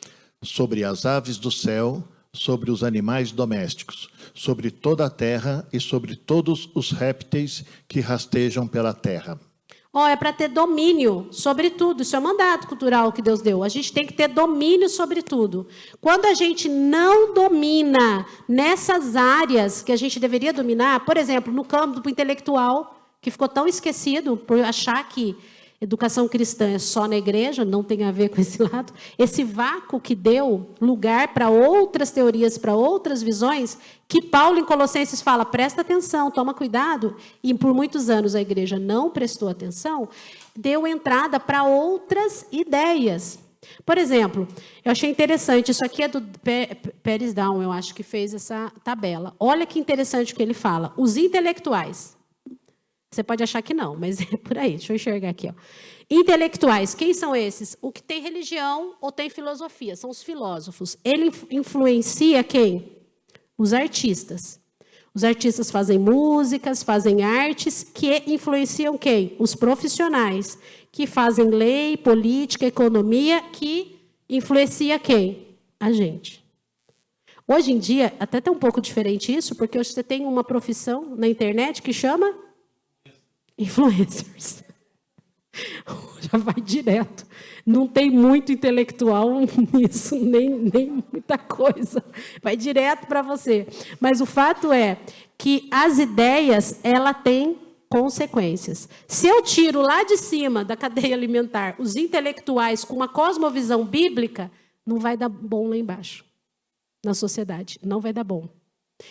sobre as aves do céu, sobre os animais domésticos, sobre toda a terra e sobre todos os répteis que rastejam pela terra. É para ter domínio sobre tudo. Isso é um mandato cultural que Deus deu. A gente tem que ter domínio sobre tudo. Quando a gente não domina nessas áreas que a gente deveria dominar, por exemplo, no campo intelectual, que ficou tão esquecido por achar que educação cristã é só na igreja, não tem a ver com esse lado. Esse vácuo que deu lugar para outras teorias, para outras visões, que Paulo em Colossenses fala, presta atenção, toma cuidado, e por muitos anos a igreja não prestou atenção, deu entrada para outras ideias. Por exemplo, eu achei interessante, isso aqui é do Pérez Down, eu acho que fez essa tabela. Olha que interessante o que ele fala. Os intelectuais. Você pode achar que não, mas é por aí. Deixa eu enxergar aqui. Ó. Intelectuais, quem são esses? O que tem religião ou tem filosofia, são os filósofos. Ele influencia quem? Os artistas. Os artistas fazem músicas, fazem artes, que influenciam quem? Os profissionais, que fazem lei, política, economia, que influencia quem? A gente. Hoje em dia, até está um pouco diferente isso, porque hoje você tem uma profissão na internet que chama influencers. Já vai direto. Não tem muito intelectual nisso, nem muita coisa. Vai direto para você. Mas o fato é que as ideias, ela tem consequências. Se eu tiro lá de cima da cadeia alimentar os intelectuais com uma cosmovisão bíblica, não vai dar bom lá embaixo, na sociedade. Não vai dar bom.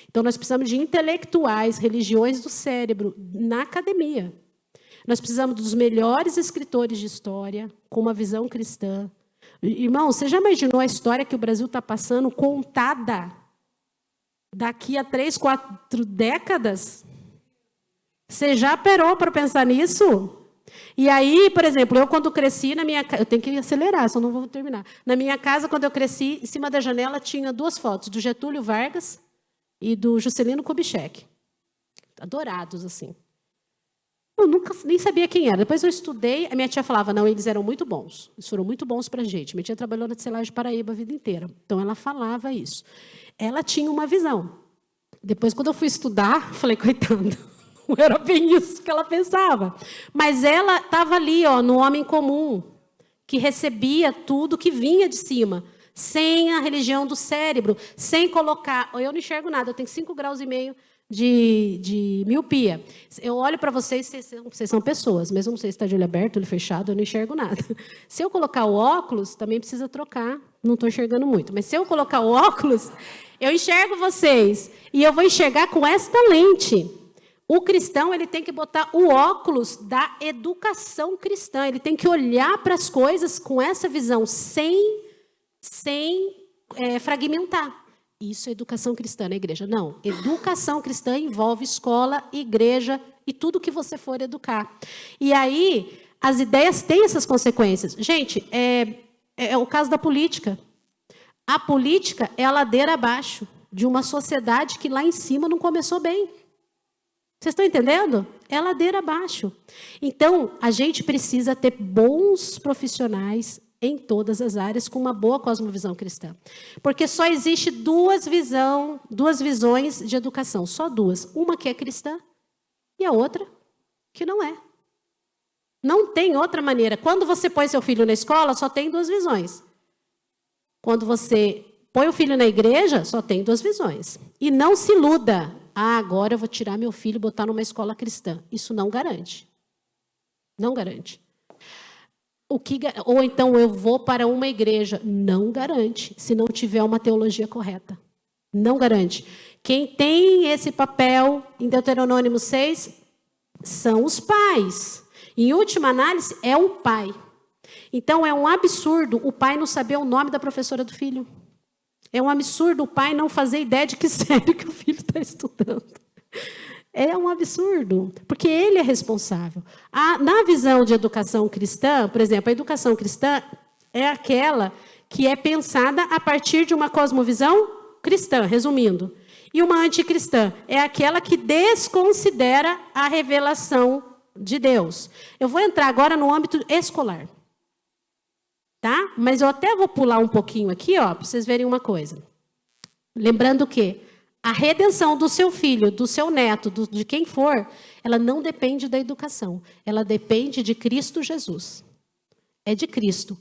Então, nós precisamos de intelectuais, religiões do cérebro, na academia. Nós precisamos dos melhores escritores de história, com uma visão cristã. Irmão, você já imaginou a história que o Brasil está passando contada daqui a 3, 4 décadas? Você já parou para pensar nisso? E aí, por exemplo, eu quando cresci na minha casa... Eu tenho que acelerar, senão não vou terminar. Na minha casa, quando eu cresci, em cima da janela tinha 2 fotos, do Getúlio Vargas e do Juscelino Kubitschek. Adorados, assim. Eu nunca nem sabia quem era. Depois eu estudei, a minha tia falava, não, eles eram muito bons. Eles foram muito bons para a gente. Minha tia trabalhou na Tecelagem Paraíba a vida inteira. Então, ela falava isso. Ela tinha uma visão. Depois, quando eu fui estudar, falei, coitada, não era bem isso que ela pensava. Mas ela estava ali, ó, no homem comum, que recebia tudo que vinha de cima, sem a religião do cérebro, sem colocar... Eu não enxergo nada, eu tenho 5,5 graus de miopia. Eu olho para vocês, vocês são pessoas, mesmo não sei se está de olho aberto, olho fechado, eu não enxergo nada. Se eu colocar o óculos, também precisa trocar, não estou enxergando muito, mas se eu colocar o óculos, eu enxergo vocês, e eu vou enxergar com esta lente. O cristão, ele tem que botar o óculos da educação cristã, ele tem que olhar para as coisas com essa visão, sem fragmentar. Isso é educação cristã na igreja. Não, educação cristã envolve escola, igreja e tudo que você for educar. E aí, as ideias têm essas consequências. Gente, é o caso da política. A política é a ladeira abaixo de uma sociedade que lá em cima não começou bem. Vocês estão entendendo? É a ladeira abaixo. Então, a gente precisa ter bons profissionais em todas as áreas, com uma boa cosmovisão cristã. Porque só existe duas visões de educação, só 2. Uma que é cristã e a outra que não é. Não tem outra maneira. Quando você põe seu filho na escola, só tem 2 visões. Quando você põe o filho na igreja, só tem 2 visões. E não se iluda. Agora eu vou tirar meu filho e botar numa escola cristã. Isso não garante. Não garante. Ou então eu vou para uma igreja. Não garante, se não tiver uma teologia correta. Não garante. Quem tem esse papel em Deuteronômio 6 são os pais. Em última análise, é o pai. Então, é um absurdo o pai não saber o nome da professora do filho. É um absurdo o pai não fazer ideia de que série que o filho está estudando. É um absurdo, porque ele é responsável. Na visão de educação cristã, por exemplo, a educação cristã é aquela que é pensada a partir de uma cosmovisão cristã, resumindo. E uma anticristã é aquela que desconsidera a revelação de Deus. Eu vou entrar agora no âmbito escolar. Tá? Mas eu até vou pular um pouquinho aqui, ó, para vocês verem uma coisa. Lembrando que a redenção do seu filho, do seu neto, de quem for, ela não depende da educação. Ela depende de Cristo Jesus. É de Cristo.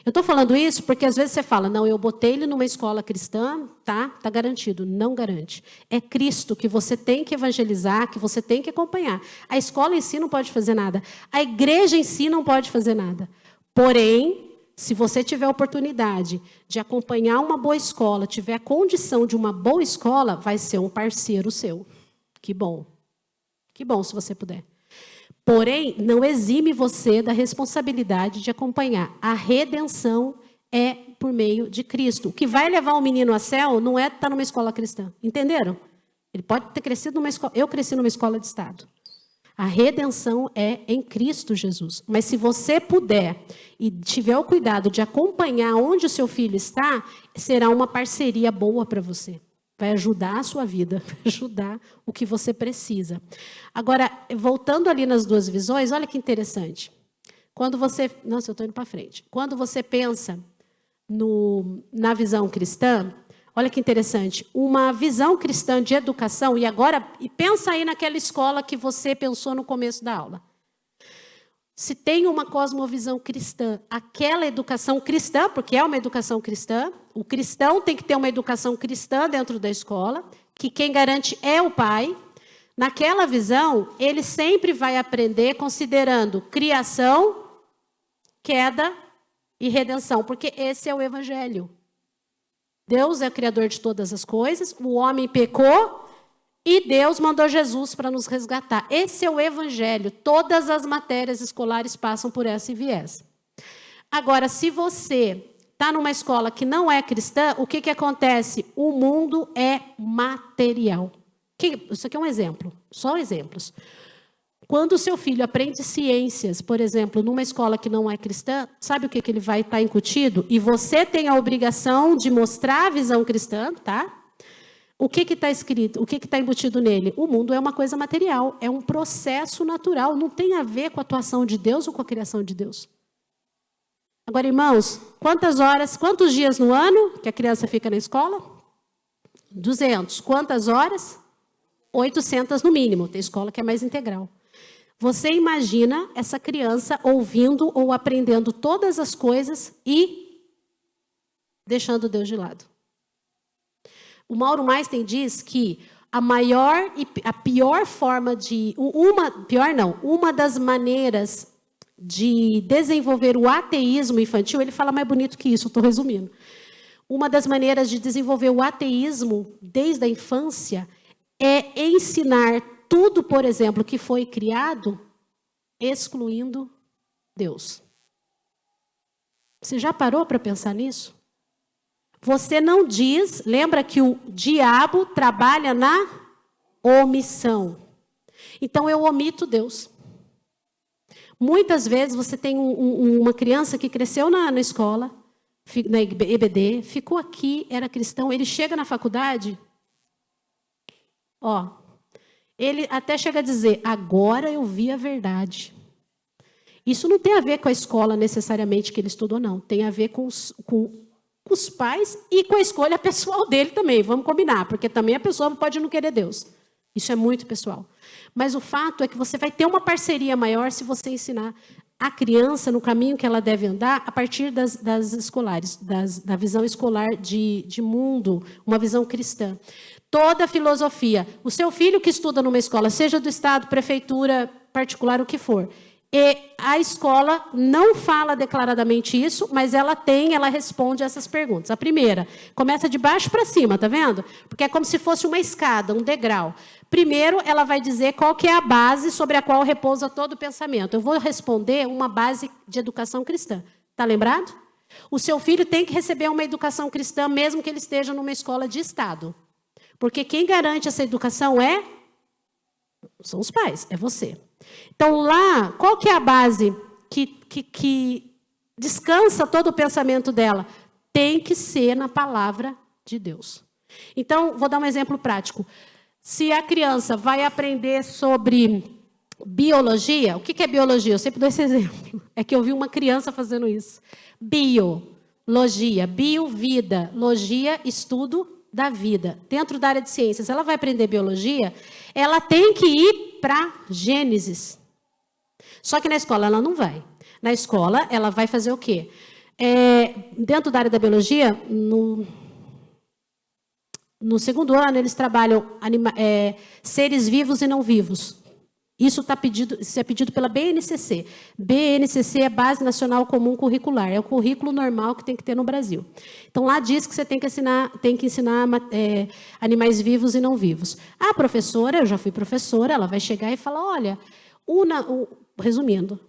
Eu estou falando isso porque às vezes você fala, não, eu botei ele numa escola cristã, tá garantido. Não garante. É Cristo que você tem que evangelizar, que você tem que acompanhar. A escola em si não pode fazer nada. A igreja em si não pode fazer nada. Porém, se você tiver a oportunidade de acompanhar uma boa escola, tiver a condição de uma boa escola, vai ser um parceiro seu. Que bom. Que bom se você puder. Porém, não exime você da responsabilidade de acompanhar. A redenção é por meio de Cristo. O que vai levar o menino ao céu não é estar numa escola cristã. Entenderam? Ele pode ter crescido numa escola. Eu cresci numa escola de Estado. A redenção é em Cristo Jesus. Mas se você puder e tiver o cuidado de acompanhar onde o seu filho está, será uma parceria boa para você. Vai ajudar a sua vida, vai ajudar o que você precisa. Agora, voltando ali nas duas visões, olha que interessante. Quando você... Nossa, eu estou indo para frente. Quando você pensa na visão cristã, olha que interessante. Uma visão cristã de educação, e pensa aí naquela escola que você pensou no começo da aula. Se tem uma cosmovisão cristã, aquela educação cristã, porque é uma educação cristã, o cristão tem que ter uma educação cristã dentro da escola, que quem garante é o pai. Naquela visão, ele sempre vai aprender considerando criação, queda e redenção, porque esse é o evangelho. Deus é o criador de todas as coisas, o homem pecou e Deus mandou Jesus para nos resgatar. Esse é o evangelho. Todas as matérias escolares passam por essa viés. Agora, se você está numa escola que não é cristã, o que acontece? O mundo é material. Isso aqui é um exemplo, só exemplos. Quando o seu filho aprende ciências, por exemplo, numa escola que não é cristã, sabe o que ele vai estar incutido? E você tem a obrigação de mostrar a visão cristã, tá? O que está escrito? O que está embutido nele? O mundo é uma coisa material, é um processo natural, não tem a ver com a atuação de Deus ou com a criação de Deus. Agora, irmãos, quantos dias no ano que a criança fica na escola? 200. Quantas horas? 800 no mínimo. Tem escola que é mais integral. Você imagina essa criança ouvindo ou aprendendo todas as coisas e deixando Deus de lado. O Mauro Meister diz que a pior forma de... Uma das maneiras de desenvolver o ateísmo infantil, ele fala mais bonito que isso, eu estou resumindo. Uma das maneiras de desenvolver o ateísmo desde a infância é ensinar tudo, por exemplo, que foi criado, excluindo Deus. Você já parou para pensar nisso? Você não diz, lembra que o diabo trabalha na omissão. Então eu omito Deus. Muitas vezes você tem uma criança que cresceu na escola, na EBD, ficou aqui, era cristão, ele chega na faculdade, ele até chega a dizer, agora eu vi a verdade. Isso não tem a ver com a escola necessariamente que ele estudou, não. Tem a ver com os pais e com a escolha pessoal dele também, vamos combinar, porque também a pessoa pode não querer Deus. Isso é muito pessoal. Mas o fato é que você vai ter uma parceria maior se você ensinar a criança no caminho que ela deve andar a partir das escolares, da visão escolar de mundo, uma visão cristã. Toda a filosofia. O seu filho que estuda numa escola, seja do Estado, prefeitura, particular, o que for, e a escola não fala declaradamente isso, mas ela responde essas perguntas. A primeira, começa de baixo para cima, tá vendo? Porque é como se fosse uma escada, um degrau. Primeiro, ela vai dizer qual que é a base sobre a qual repousa todo o pensamento. Eu vou responder uma base de educação cristã. Tá lembrado? O seu filho tem que receber uma educação cristã, mesmo que ele esteja numa escola de Estado. Porque quem garante essa educação são os pais, é você. Então, lá, qual que é a base que descansa todo o pensamento dela? Tem que ser na palavra de Deus. Então, vou dar um exemplo prático. Se a criança vai aprender sobre biologia, o que é biologia? Eu sempre dou esse exemplo. É que eu vi uma criança fazendo isso. Biologia, bio, vida, logia, estudo da vida. Dentro da área de ciências, ela vai aprender biologia, ela tem que ir para Gênesis. Só que na escola ela não vai. Na escola, ela vai fazer o quê? Dentro da área da biologia, no segundo ano, eles trabalham seres vivos e não vivos. Isso é pedido pela BNCC. BNCC é Base Nacional Comum Curricular. É o currículo normal que tem que ter no Brasil. Então, lá diz que você tem que ensinar animais vivos e não vivos. A professora, eu já fui professora, ela vai chegar e falar, olha, Resumindo,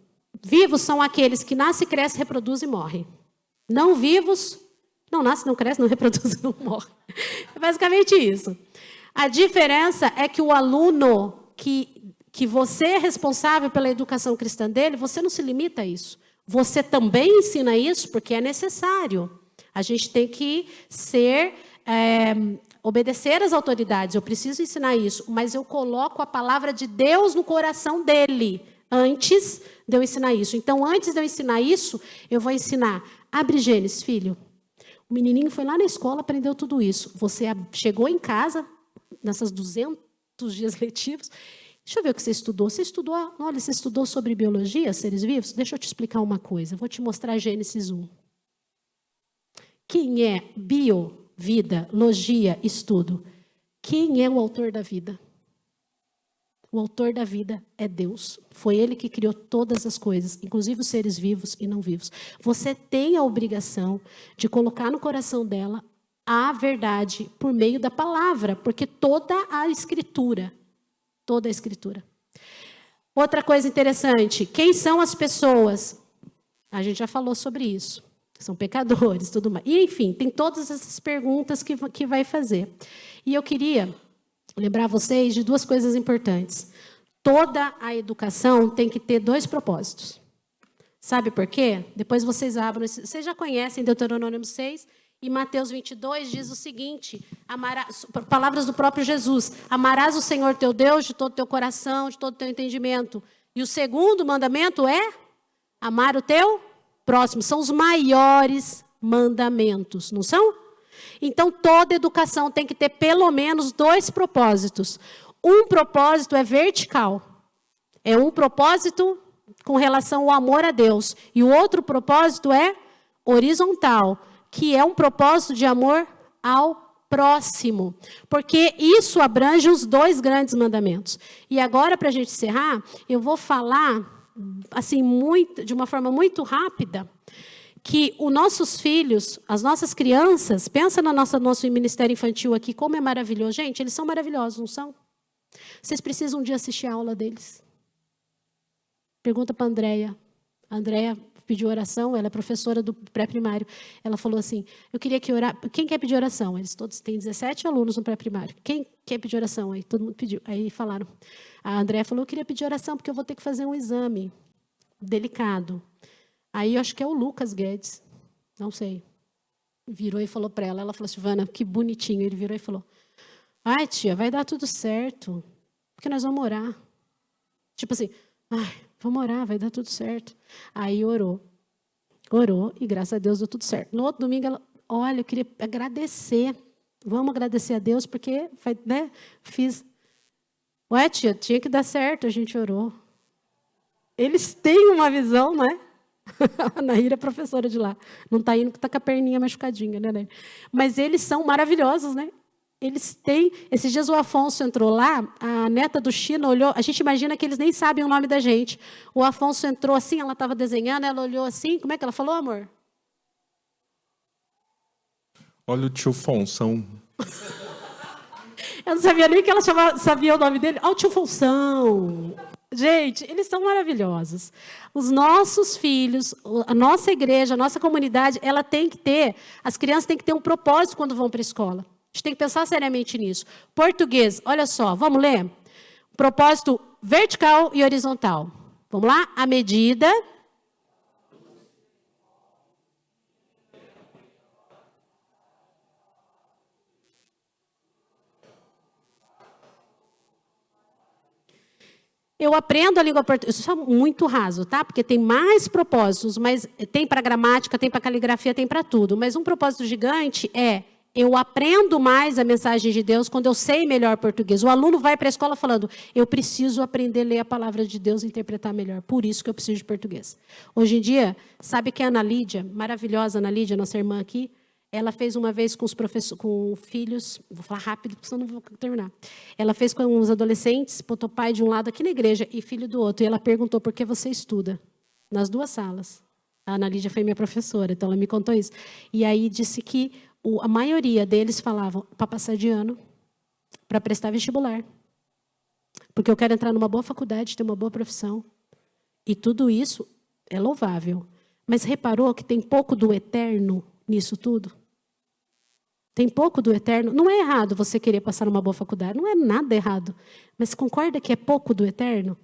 vivos são aqueles que nascem, crescem, reproduzem e morrem. Não vivos, não nasce, não cresce, não reproduz, não morre. É basicamente isso. A diferença é que o aluno que você é responsável pela educação cristã dele, você não se limita a isso. Você também ensina isso porque é necessário. A gente tem que obedecer às autoridades. Eu preciso ensinar isso, mas eu coloco a palavra de Deus no coração dele antes de eu ensinar isso. Então, antes de eu ensinar isso, eu vou ensinar. Abre Gênesis, filho. O menininho foi lá na escola, aprendeu tudo isso. Você chegou em casa, nessas 200 dias letivos. Deixa eu ver o que você estudou. Você estudou sobre biologia, seres vivos? Deixa eu te explicar uma coisa. Eu vou te mostrar Gênesis 1. Quem é bio, vida, logia, estudo? Quem é o autor da vida? O autor da vida é Deus. Foi Ele que criou todas as coisas, inclusive os seres vivos e não vivos. Você tem a obrigação de colocar no coração dela a verdade por meio da palavra, porque toda a Escritura. Outra coisa interessante, quem são as pessoas? A gente já falou sobre isso. São pecadores, tudo mais. E, enfim, tem todas essas perguntas que vai fazer. E eu queria lembrar vocês de duas coisas importantes. Toda a educação tem que ter 2 propósitos. Sabe por quê? Depois vocês abram. Vocês já conhecem Deuteronômio 6 e Mateus 22 diz o seguinte, palavras do próprio Jesus, amarás o Senhor teu Deus de todo o teu coração, de todo o teu entendimento. E o segundo mandamento é amar o teu próximo. São os maiores mandamentos, não são? Então, toda educação tem que ter pelo menos 2 propósitos. Um propósito é vertical. É um propósito com relação ao amor a Deus. E o outro propósito é horizontal, que é um propósito de amor ao próximo. Porque isso abrange os 2 grandes mandamentos. E agora, para a gente encerrar, eu vou falar assim, de uma forma muito rápida, que os nossos filhos, as nossas crianças, pensa no nosso ministério infantil aqui, como é maravilhoso. Gente, eles são maravilhosos, não são? Vocês precisam um dia assistir a aula deles. Pergunta para a Andréia. A Andréia pediu oração, ela é professora do pré-primário. Ela falou assim, eu queria que orar... Quem quer pedir oração? Eles todos têm 17 alunos no pré-primário. Quem quer pedir oração? Aí todo mundo pediu. Aí falaram. A Andréia falou, eu queria pedir oração porque eu vou ter que fazer um exame delicado. Aí eu acho que é o Lucas Guedes, não sei. Virou e falou para ela, ela falou, Silvana, que bonitinho. Ele virou e falou, ai tia, vai dar tudo certo, porque nós vamos orar. Tipo assim, ai, vamos orar, vai dar tudo certo. Aí orou e graças a Deus deu tudo certo. No outro domingo ela, olha, eu queria agradecer, vamos agradecer a Deus, porque, né, fiz. Ué tia, tinha que dar certo, a gente orou. Eles têm uma visão, não é? A Naíra é professora de lá. Não está indo porque está com a perninha machucadinha, né? Mas eles são maravilhosos, né? Eles têm... Esses dias o Afonso entrou lá, a neta do China olhou... A gente imagina que eles nem sabem o nome da gente. O Afonso entrou assim, ela estava desenhando, ela olhou assim... Como é que ela falou, amor? Olha o tio Fonsão. Eu não sabia nem que ela sabia o nome dele. Olha o tio Fonsão. Gente, eles são maravilhosos. Os nossos filhos, a nossa igreja, a nossa comunidade, ela tem que ter, as crianças têm que ter um propósito quando vão para a escola. A gente tem que pensar seriamente nisso. Português, olha só, vamos ler? Propósito vertical e horizontal. Vamos lá? A medida... Eu aprendo a língua portuguesa, isso é muito raso, tá? Porque tem mais propósitos, mas tem para gramática, tem para caligrafia, tem para tudo. Mas um propósito gigante é, eu aprendo mais a mensagem de Deus quando eu sei melhor português. O aluno vai para a escola falando, eu preciso aprender a ler a palavra de Deus e interpretar melhor. Por isso que eu preciso de português. Hoje em dia, sabe que a Ana Lídia, maravilhosa Ana Lídia, nossa irmã aqui, ela fez uma vez com com filhos, vou falar rápido, porque senão não vou terminar. Ela fez com uns adolescentes, botou pai de um lado aqui na igreja e filho do outro. E ela perguntou, por que você estuda? Nas 2 salas. A Ana Lídia foi minha professora, então ela me contou isso. E aí disse que a maioria deles falavam para passar de ano, para prestar vestibular. porque eu quero entrar numa boa faculdade, ter uma boa profissão. E tudo isso é louvável. Mas reparou que tem pouco do eterno nisso tudo? Tem pouco do eterno. Não é errado você querer passar numa boa faculdade, não é nada errado. Mas concorda que é pouco do eterno?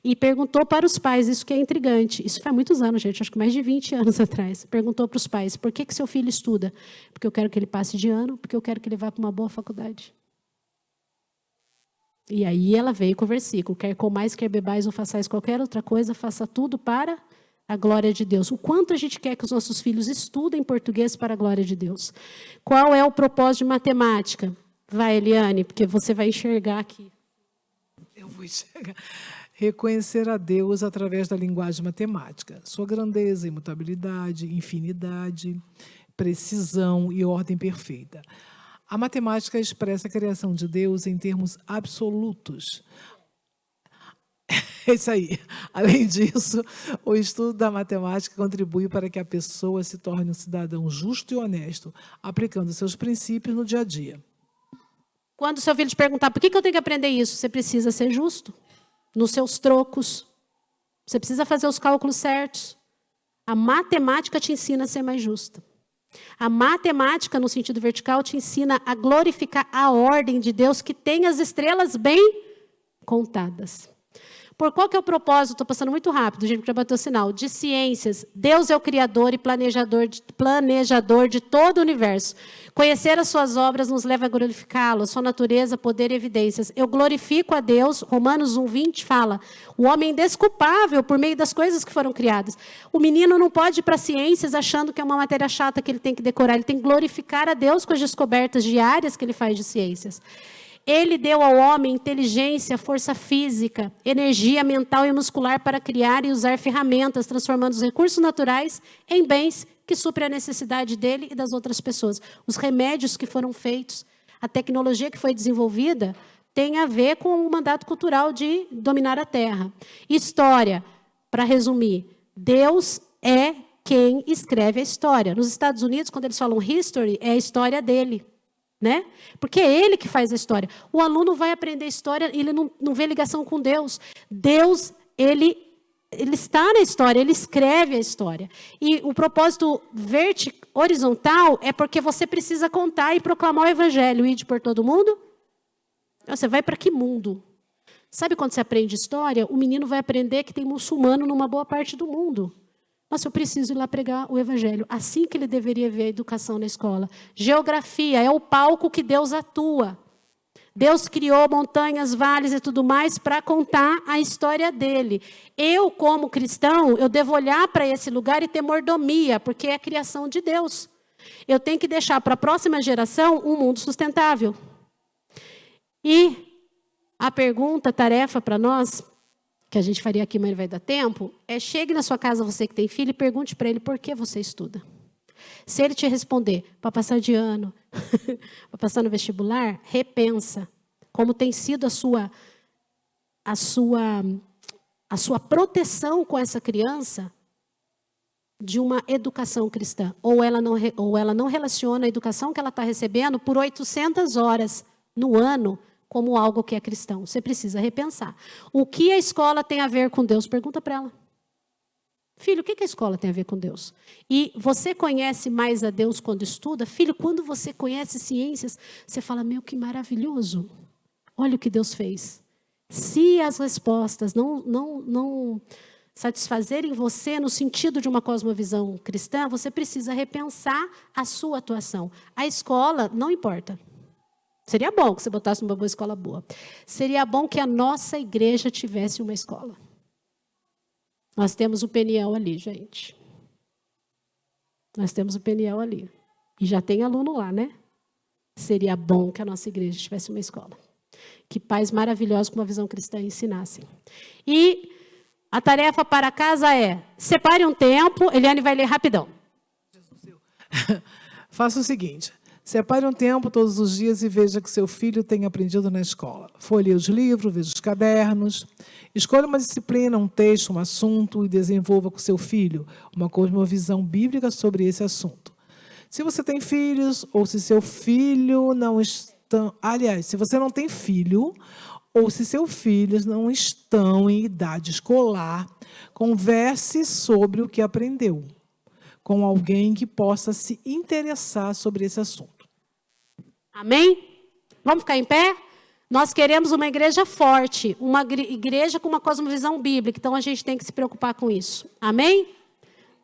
E perguntou para os pais, isso que é intrigante. Isso faz muitos anos, gente, acho que mais de 20 anos atrás. Perguntou para os pais, por que seu filho estuda? Porque eu quero que ele passe de ano, porque eu quero que ele vá para uma boa faculdade. E aí ela veio com o versículo, quer comais, quer bebais ou façais qualquer outra coisa, faça tudo para a glória de Deus. O quanto a gente quer que os nossos filhos estudem português para a glória de Deus. Qual é o propósito de matemática? Vai, Eliane, porque você vai enxergar aqui. Eu vou enxergar. Reconhecer a Deus através da linguagem matemática. Sua grandeza, imutabilidade, infinidade, precisão e ordem perfeita. A matemática expressa a criação de Deus em termos absolutos. É isso aí. Além disso, o estudo da matemática contribui para que a pessoa se torne um cidadão justo e honesto, aplicando seus princípios no dia a dia. Quando seu filho te perguntar por que eu tenho que aprender isso, você precisa ser justo nos seus trocos. Você precisa fazer os cálculos certos. A matemática te ensina a ser mais justa. A matemática, no sentido vertical, te ensina a glorificar a ordem de Deus que tem as estrelas bem contadas. Por qual que é o propósito? Estou passando muito rápido, gente, porque já bateu o sinal. De ciências, Deus é o criador e planejador de todo o universo. Conhecer as suas obras nos leva a glorificá-lo, a sua natureza, poder e evidências. Eu glorifico a Deus, Romanos 1:20 fala, o homem indesculpável por meio das coisas que foram criadas. O menino não pode ir para ciências achando que é uma matéria chata que ele tem que decorar, ele tem que glorificar a Deus com as descobertas diárias que ele faz de ciências. Ele deu ao homem inteligência, força física, energia mental e muscular para criar e usar ferramentas, transformando os recursos naturais em bens que suprem a necessidade dele e das outras pessoas. Os remédios que foram feitos, a tecnologia que foi desenvolvida, tem a ver com o mandato cultural de dominar a terra. História, para resumir, Deus é quem escreve a história. Nos Estados Unidos, quando eles falam history, é a história dele. Né? Porque é ele que faz a história. O aluno vai aprender história e ele não vê ligação com Deus. Deus, ele está na história, ele escreve a história. E o propósito horizontal é porque você precisa contar e proclamar o evangelho. Ir por todo mundo? Você vai para que mundo? Sabe quando você aprende história? O menino vai aprender que tem muçulmano numa boa parte do mundo. Nossa, eu preciso ir lá pregar o evangelho. Assim que ele deveria ver a educação na escola. Geografia é o palco que Deus atua. Deus criou montanhas, vales e tudo mais para contar a história dele. Eu, como cristão, eu devo olhar para esse lugar e ter mordomia, porque é a criação de Deus. Eu tenho que deixar para a próxima geração um mundo sustentável. E a pergunta, a tarefa para nós, que a gente faria aqui, mas não vai dar tempo, é chegue na sua casa, você que tem filho, e pergunte para ele por que você estuda. Se ele te responder, para passar de ano, para passar no vestibular, repensa como tem sido a sua proteção com essa criança de uma educação cristã. Ou ela não relaciona a educação que ela está recebendo por 800 horas no ano como algo que é cristão. Você precisa repensar. O que a escola tem a ver com Deus? Pergunta para ela. Filho, o que a escola tem a ver com Deus? E você conhece mais a Deus quando estuda? Filho, quando você conhece ciências, você fala, meu, que maravilhoso. Olha o que Deus fez. Se as respostas não satisfazerem você no sentido de uma cosmovisão cristã, você precisa repensar a sua atuação. A escola não importa. Seria bom que você botasse uma boa escola boa. Seria bom que a nossa igreja tivesse uma escola. Nós temos o Peniel ali, gente. Nós temos o Peniel ali. E já tem aluno lá, né? Seria bom que a nossa igreja tivesse uma escola. Que pais maravilhosos com uma visão cristã ensinassem. E a tarefa para casa é, separe um tempo, Eliane vai ler rapidão. Faça o seguinte. Separe um tempo todos os dias e veja que seu filho tem aprendido na escola. Folheie os livros, veja os cadernos. Escolha uma disciplina, um texto, um assunto e desenvolva com seu filho uma cosmovisão bíblica sobre esse assunto. Se você tem filhos ou se seu filho não está... Aliás, se você não tem filho ou se seus filhos não estão em idade escolar, converse sobre o que aprendeu com alguém que possa se interessar sobre esse assunto. Amém? Vamos ficar em pé? Nós queremos uma igreja forte, uma igreja com uma cosmovisão bíblica, então a gente tem que se preocupar com isso. Amém?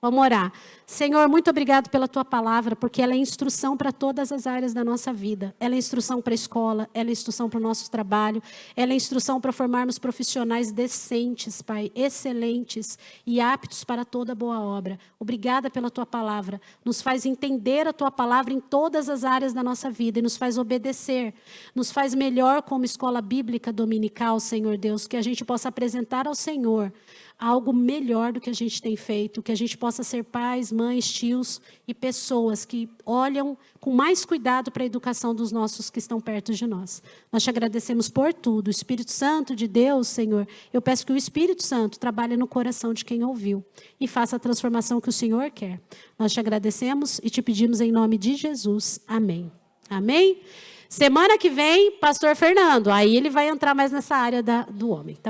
Vamos orar. Senhor, muito obrigado pela tua palavra, porque ela é instrução para todas as áreas da nossa vida. Ela é instrução para a escola, ela é instrução para o nosso trabalho, ela é instrução para formarmos profissionais decentes, Pai, excelentes e aptos para toda boa obra. Obrigada pela tua palavra. Nos faz entender a tua palavra em todas as áreas da nossa vida e nos faz obedecer. Nos faz melhor como escola bíblica dominical, Senhor Deus, que a gente possa apresentar ao Senhor algo melhor do que a gente tem feito, que a gente possa ser pais, mães, tios e pessoas que olham com mais cuidado para a educação dos nossos que estão perto de nós. Nós te agradecemos por tudo. O Espírito Santo de Deus, Senhor, eu peço que o Espírito Santo trabalhe no coração de quem ouviu e faça a transformação que o Senhor quer. Nós te agradecemos e te pedimos em nome de Jesus. Amém. Amém? Semana que vem, pastor Fernando, aí ele vai entrar mais nessa área do homem, tá bom?